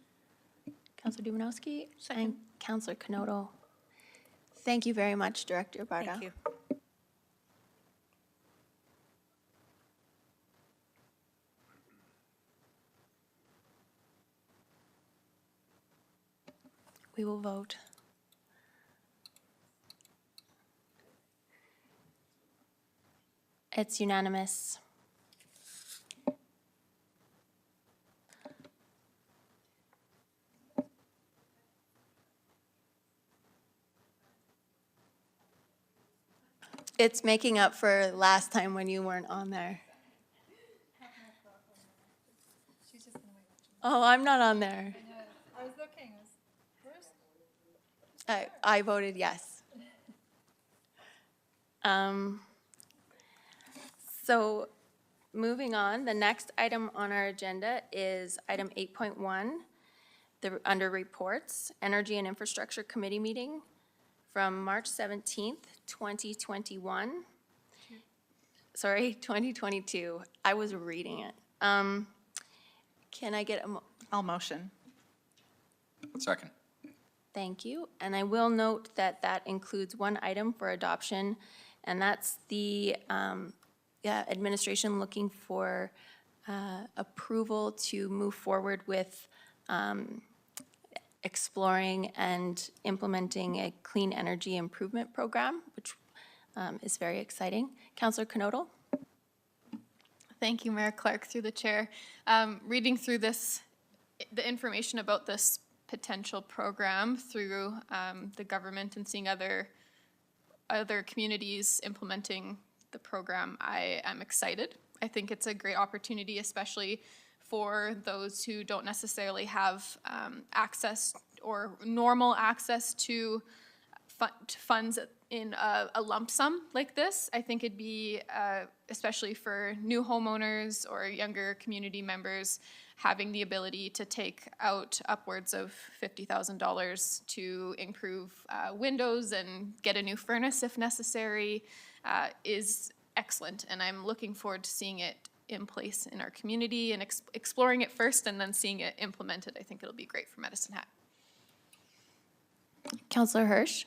Councillor Dumanowski and Councillor Canoto. Thank you very much, Director Barta. Thank you. We will vote. It's unanimous. It's making up for last time when you weren't on there. Oh, I'm not on there. I was looking. I voted yes. So moving on, the next item on our agenda is item 8.1, under reports, Energy and Infrastructure Committee meeting from March 17th, 2021. Sorry, 2022. I was reading it. Can I get a I'll motion. Second. Thank you. And I will note that that includes one item for adoption, and that's the administration looking for approval to move forward with exploring and implementing a clean energy improvement program, which is very exciting. Councillor Canoto? Thank you, Mayor Clark, through the chair. Reading through this, the information about this potential program through the government and seeing other communities implementing the program, I am excited. I think it's a great opportunity, especially for those who don't necessarily have access or normal access to funds in a lump sum like this. I think it'd be, especially for new homeowners or younger community members, having the ability to take out upwards of $50,000 to improve windows and get a new furnace if necessary is excellent. And I'm looking forward to seeing it in place in our community and exploring it first and then seeing it implemented. I think it'll be great for Medicine Hat. Councillor Hirsch?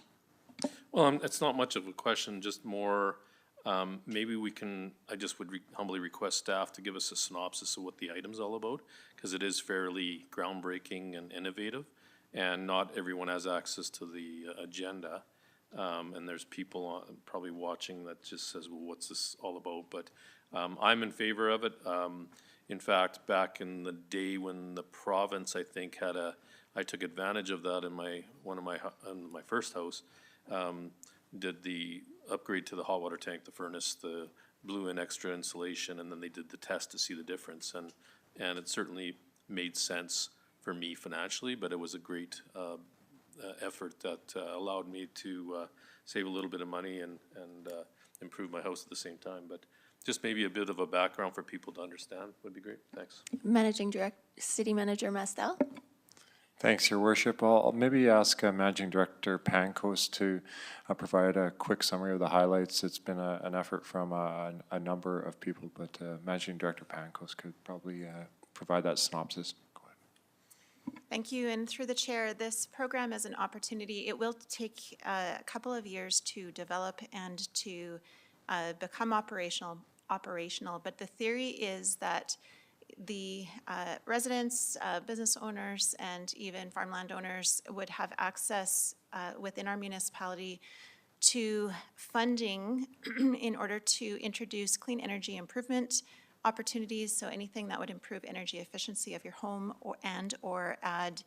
Well, it's not much of a question, just more, maybe I just would humbly request staff to give us a synopsis of what the item's all about, because it is fairly groundbreaking and innovative, and not everyone has access to the agenda. And there's people probably watching that just says, well, what's this all about? But I'm in favor of it. In fact, back in the day when the province, I think, I took advantage of that in my first house, did the upgrade to the hot water tank, the furnace, the blew in extra insulation, and then they did the test to see the difference. And it certainly made sense for me financially, but it was a great effort that allowed me to save a little bit of money and improve my house at the same time. But just maybe a bit of a background for people to understand would be great. Thanks. City Manager Mastel? Thanks, Your Worship. I'll maybe ask Managing Director Pankos to provide a quick summary of the highlights. It's been an effort from a number of people, but Managing Director Pankos could probably provide that synopsis. Go ahead. Thank you, and through the chair, this program is an opportunity. It will take a couple of years to develop and to become operational, but the theory is that the residents, business owners, and even farmland owners would have access within our municipality to funding in order to introduce clean energy improvement opportunities, so anything that would improve energy efficiency of your home or add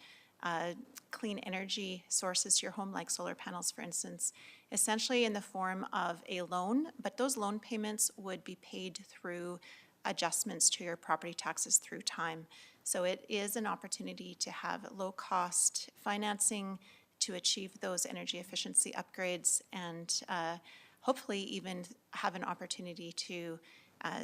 clean energy sources to your home, like solar panels, for instance, essentially in the form of a loan, but those loan payments would be paid through adjustments to your property taxes through time. So it is an opportunity to have low-cost financing to achieve those energy efficiency upgrades and hopefully even have an opportunity to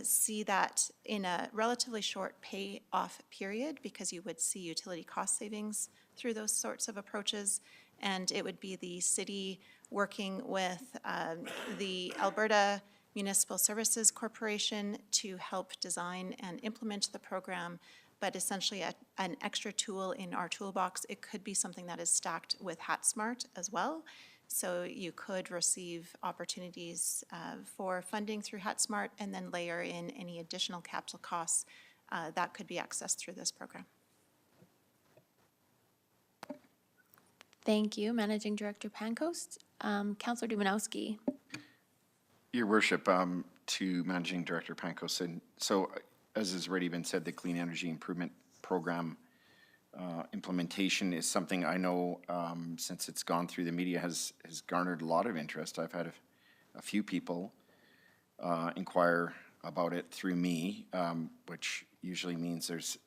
see that in a relatively short pay-off period, because you would see utility cost savings through those sorts of approaches. And it would be the city working with the Alberta Municipal Services Corporation to help design and implement the program, but essentially an extra tool in our toolbox. It could be something that is stacked with HatSmart as well. So you could receive opportunities for funding through HatSmart and then layer in any additional capital costs that could be accessed through this program. Thank you, Managing Director Pankos. Councillor Dumanowski. Your Worship, to Managing Director Pankos, and so as has already been said, the Clean Energy Improvement Program implementation is something I know since it's gone through the media has garnered a lot of interest. I've had a few people inquire about it through me, which usually means there's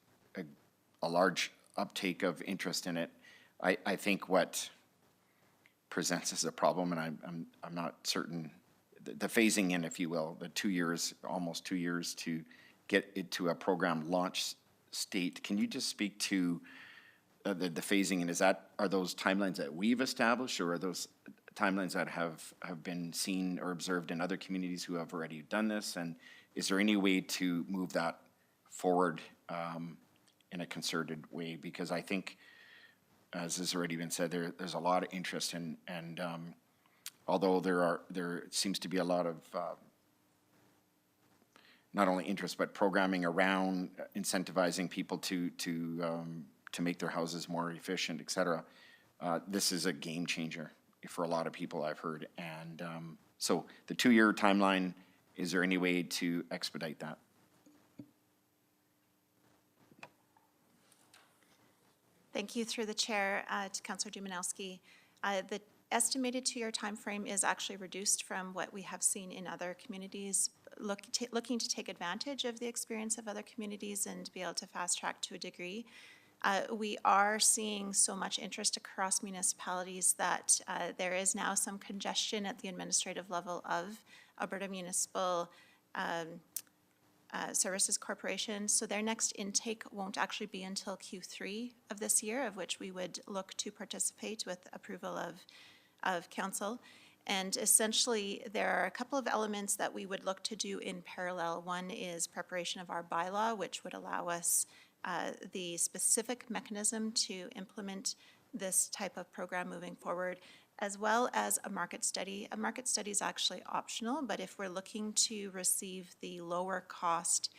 a large uptake of interest in it. I think what presents as a problem, and I'm not certain, the phasing in, if you will, the 2 years, almost 2 years to get it to a program launch state. Can you just speak to the phasing, and are those timelines that we've established, or are those timelines that have been seen or observed in other communities who have already done this? And is there any way to move that forward in a concerted way? Because I think, as has already been said, there's a lot of interest and although there seems to be a lot of not only interest but programming around incentivizing people to make their houses more efficient, et cetera, this is a game changer for a lot of people, I've heard. And so the 2-year timeline, is there any way to expedite that? Thank you, through the chair, to Councillor Dumanowski. The estimated 2-year timeframe is actually reduced from what we have seen in other communities, looking to take advantage of the experience of other communities and be able to fast track to a degree. We are seeing so much interest across municipalities that there is now some congestion at the administrative level of Alberta Municipal Services Corporation. So their next intake won't actually be until Q3 of this year, of which we would look to participate with approval of council. And essentially, there are a couple of elements that we would look to do in parallel. One is preparation of our bylaw, which would allow us the specific mechanism to implement this type of program moving forward, as well as a market study. A market study is actually optional, but if we're looking to receive the lower cost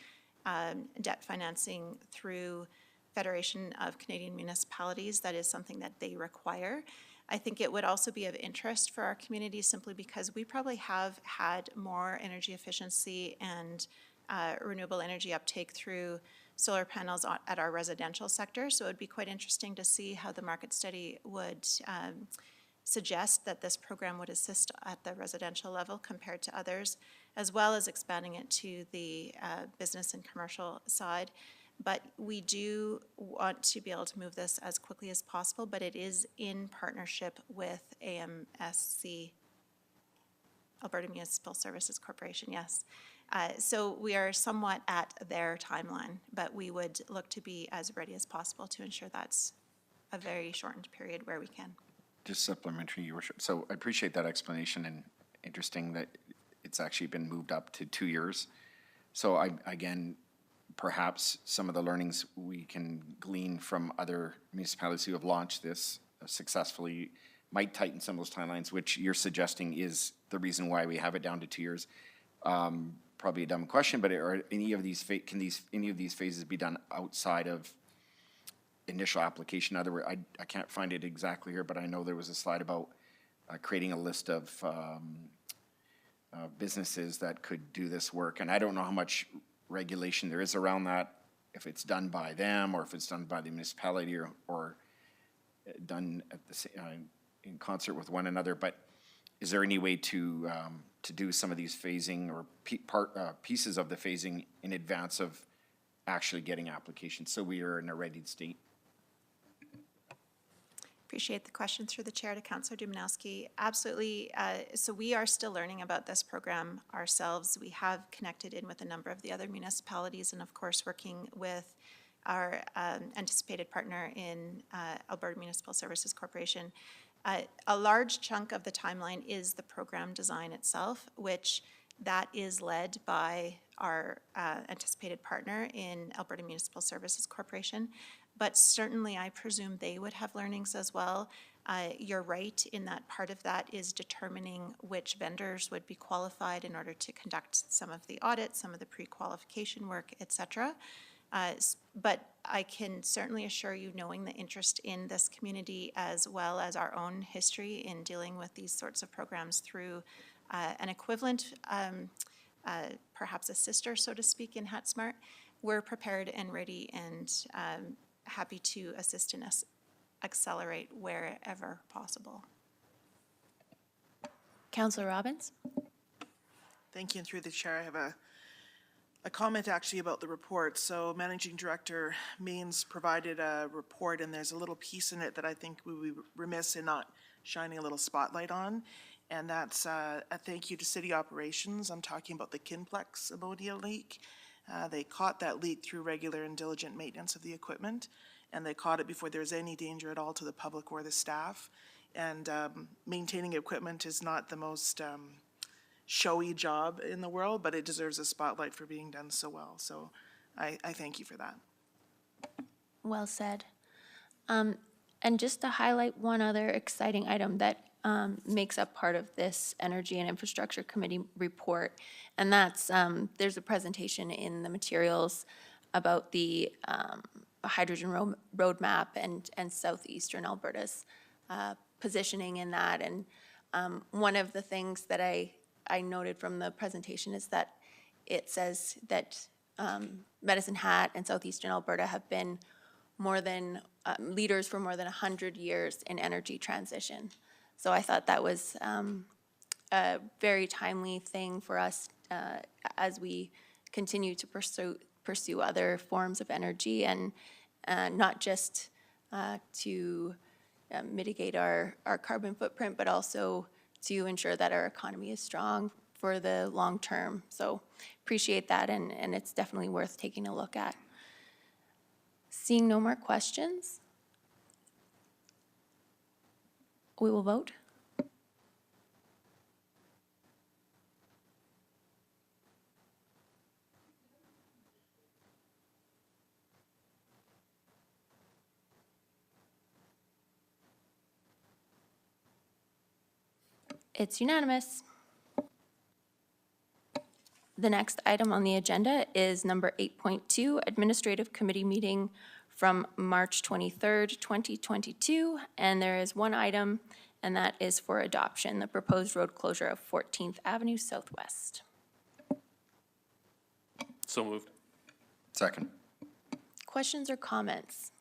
debt financing through Federation of Canadian Municipalities, that is something that they require. I think it would also be of interest for our community simply because we probably have had more energy efficiency and renewable energy uptake through solar panels at our residential sector. So it would be quite interesting to see how the market study would suggest that this program would assist at the residential level compared to others, as well as expanding it to the business and commercial side. But we do want to be able to move this as quickly as possible, but it is in partnership with AMSC, Alberta Municipal Services Corporation, yes. So we are somewhat at their timeline, but we would look to be as ready as possible to ensure that's a very shortened period where we can. Just supplementary, Your Worship. So I appreciate that explanation, and interesting that it's actually been moved up to 2 years. So again, perhaps some of the learnings we can glean from other municipalities who have launched this successfully might tighten some of those timelines, which you're suggesting is the reason why we have it down to 2 years. Probably a dumb question, but are any of these, can any of these phases be done outside of initial application? In other words, I can't find it exactly here, but I know there was a slide about creating a list of businesses that could do this work. And I don't know how much regulation there is around that, if it's done by them or if it's done by the municipality or done at the in concert with one another. But is there any way to do some of these phasing or pieces of the phasing in advance of actually getting applications, so we are in a ready state? Appreciate the question through the chair to Councillor Dumanowski. Absolutely. So we are still learning about this program ourselves. We have connected in with a number of the other municipalities and of course working with our anticipated partner in Alberta Municipal Services Corporation. A large chunk of the timeline is the program design itself, which that is led by our anticipated partner in Alberta Municipal Services Corporation. But certainly, I presume they would have learnings as well. You're right in that part of that is determining which vendors would be qualified in order to conduct some of the audits, some of the pre-qualification work, et cetera. But I can certainly assure you, knowing the interest in this community as well as our own history in dealing with these sorts of programs through an equivalent, perhaps a sister, so to speak, in HatSmart, we're prepared and ready and happy to assist and accelerate wherever possible. Councillor Robbins? Thank you, and through the chair, I have a comment actually about the report. So Managing Director Means provided a report, and there's a little piece in it that I think we would be remiss in not shining a little spotlight on, and that's a thank you to city operations. I'm talking about the Kinplex ammonia leak. They caught that leak through regular and diligent maintenance of the equipment, and they caught it before there was any danger at all to the public or the staff. And maintaining equipment is not the most showy job in the world, but it deserves a spotlight for being done so well. So I thank you for that. Well said. And just to highlight one other exciting item that makes up part of this Energy and Infrastructure Committee report, and that's there's a presentation in the materials about the hydrogen roadmap and southeastern Alberta's positioning in that. And one of the things that I noted from the presentation is that it says that Medicine Hat and southeastern Alberta have been more than leaders for more than 100 years in energy transition. So I thought that was a very timely thing for us as we continue to pursue other forms of energy, and not just to mitigate our carbon footprint, but also to ensure that our economy is strong for the long term. So appreciate that, and it's definitely worth taking a look at. Seeing no more questions, we will vote. It's unanimous. The next item on the agenda is number 8.2, Administrative Committee Meeting from March 23rd, 2022. And there is one item, and that is for adoption, the proposed road closure of 14th Avenue Southwest. So moved. Second. Questions or comments?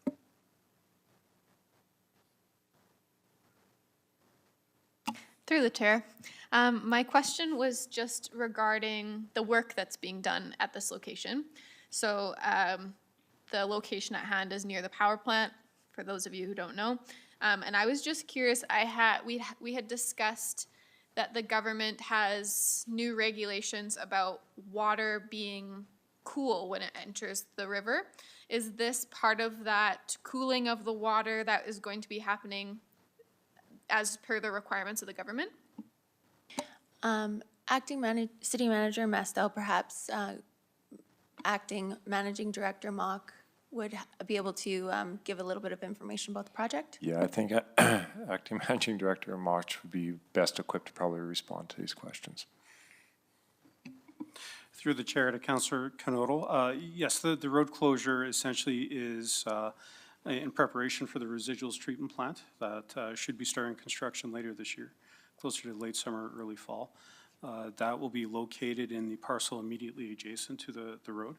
Through the chair. My question was just regarding the work that's being done at this location. So the location at hand is near the power plant, for those of you who don't know. And I was just curious, we had discussed that the government has new regulations about water being cool when it enters the river. Is this part of that cooling of the water that is going to be happening as per the requirements of the government? City Manager Mestel, perhaps Acting Managing Director Mock would be able to give a little bit of information about the project. Yeah, I think Acting Managing Director March would be best equipped to probably respond to these questions. Through the chair to Councillor Knodel. Yes, the road closure essentially is in preparation for the residuals treatment plant that should be starting construction later this year, closer to late summer, early fall. That will be located in the parcel immediately adjacent to the road.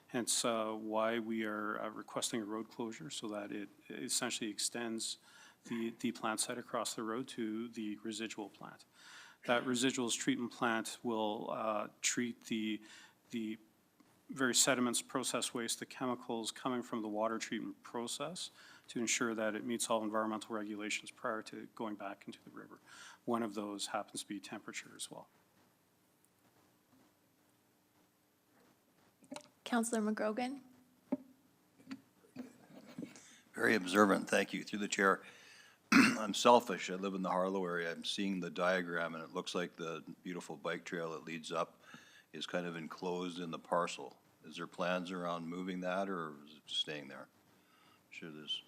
Hence why we are requesting a road closure so that it essentially extends the plant site across the road to the residual plant. That residuals treatment plant will treat the various sediments, process waste, the chemicals coming from the water treatment process to ensure that it meets all environmental regulations prior to going back into the river. One of those happens to be temperature as well. Councillor McGrogan? Very observant, thank you. Through the chair, I'm selfish. I live in the Harlow area. I'm seeing the diagram, and it looks like the beautiful bike trail that leads up is kind of enclosed in the parcel. Is there plans around moving that, or is it staying there? Sure there's.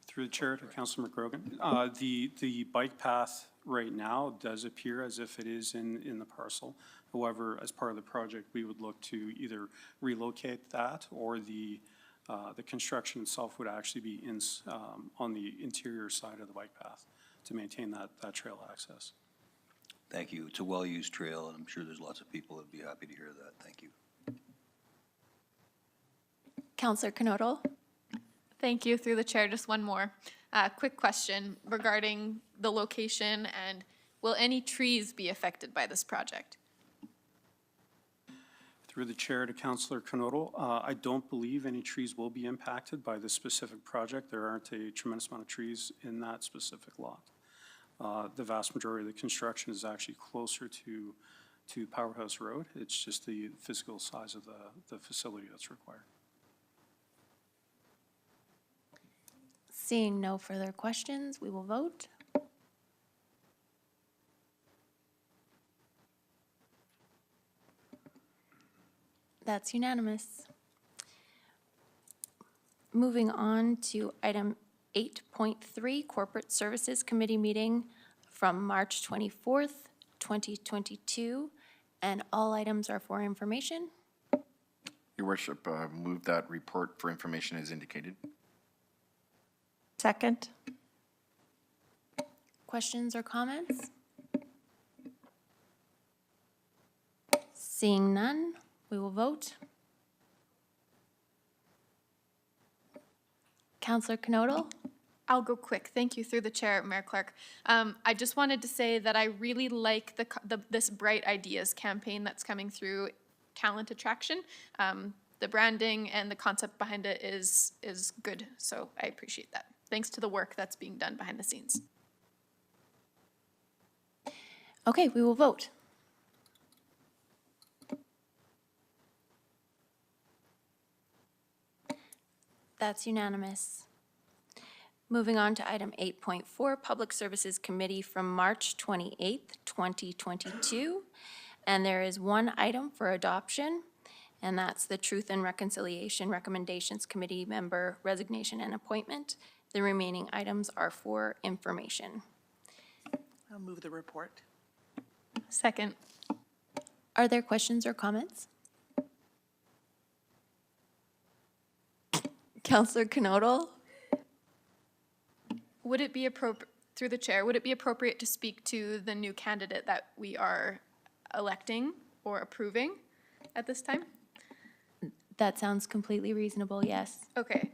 Through the chair to Councillor McGrogan. The bike path right now does appear as if it is in the parcel. However, as part of the project, we would look to either relocate that or the construction itself would actually be on the interior side of the bike path to maintain that trail access. Thank you. It's a well-used trail, and I'm sure there's lots of people that'd be happy to hear that. Thank you. Councillor Knodel? Thank you. Through the chair, just one more quick question regarding the location and will any trees be affected by this project? Through the chair to Councillor Knodel, I don't believe any trees will be impacted by this specific project. There aren't a tremendous amount of trees in that specific lot. The vast majority of the construction is actually closer to Powerhouse Road. It's just the physical size of the facility that's required. Seeing no further questions, we will vote. That's unanimous. Moving on to item 8.3, Corporate Services Committee meeting from March 24th, 2022, and all items are for information. Your worship, move that report for information as indicated. Second. Questions or comments? Seeing none, we will vote. Councillor Knodel? I'll go quick. Thank you. Through the chair, Mayor Clark. I just wanted to say that I really like this Bright Ideas campaign that's coming through Talent Attraction. The branding and the concept behind it is good, so I appreciate that. Thanks to the work that's being done behind the scenes. Okay, we will vote. That's unanimous. Moving on to item 8.4, Public Services Committee from March 28th, 2022. And there is one item for adoption, and that's the Truth and Reconciliation Recommendations Committee member resignation and appointment. The remaining items are for information. I'll move the report. Second. Are there questions or comments? Councillor Knodel? Would it be appropriate, through the chair, would it be appropriate to speak to the new candidate that we are electing or approving at this time? That sounds completely reasonable, yes. Okay,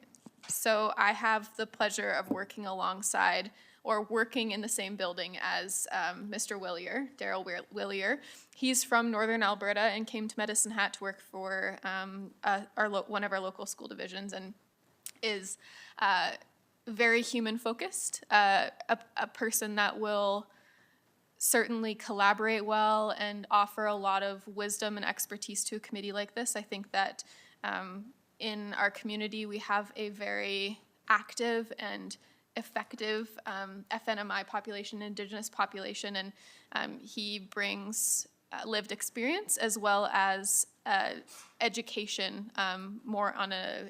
so I have the pleasure of working alongside or working in the same building as Mr. Willier, Daryl Willier. He's from Northern Alberta and came to Medicine Hat to work for one of our local school divisions and is very human focused, a person that will certainly collaborate well and offer a lot of wisdom and expertise to a committee like this. I think that in our community, we have a very active and effective FNMI population, Indigenous population, and he brings lived experience as well as education more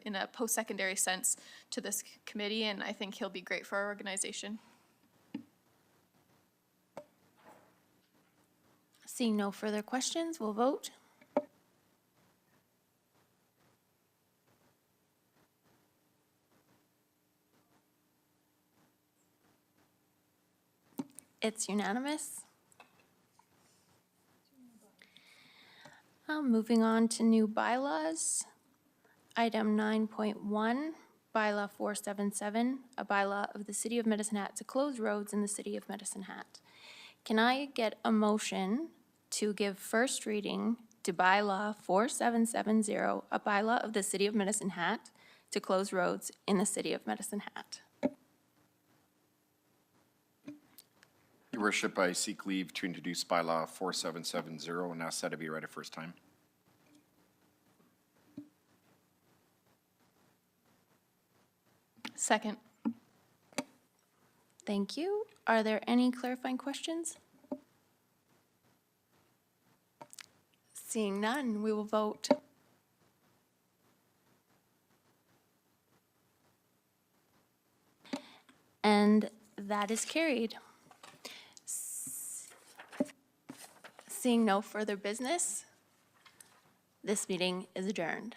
in a post-secondary sense to this committee, and I think he'll be great for our organization. Seeing no further questions, we'll vote. It's unanimous. Moving on to new bylaws. Item 9.1, bylaw 477, a bylaw of the City of Medicine Hat to close roads in the City of Medicine Hat. Can I get a motion to give first reading to bylaw 4770, a bylaw of the City of Medicine Hat to close roads in the City of Medicine Hat? Your worship, I seek leave to introduce bylaw 4770 and ask that to be read a first time. Second. Thank you. Are there any clarifying questions? Seeing none, we will vote. And that is carried. Seeing no further business, this meeting is adjourned.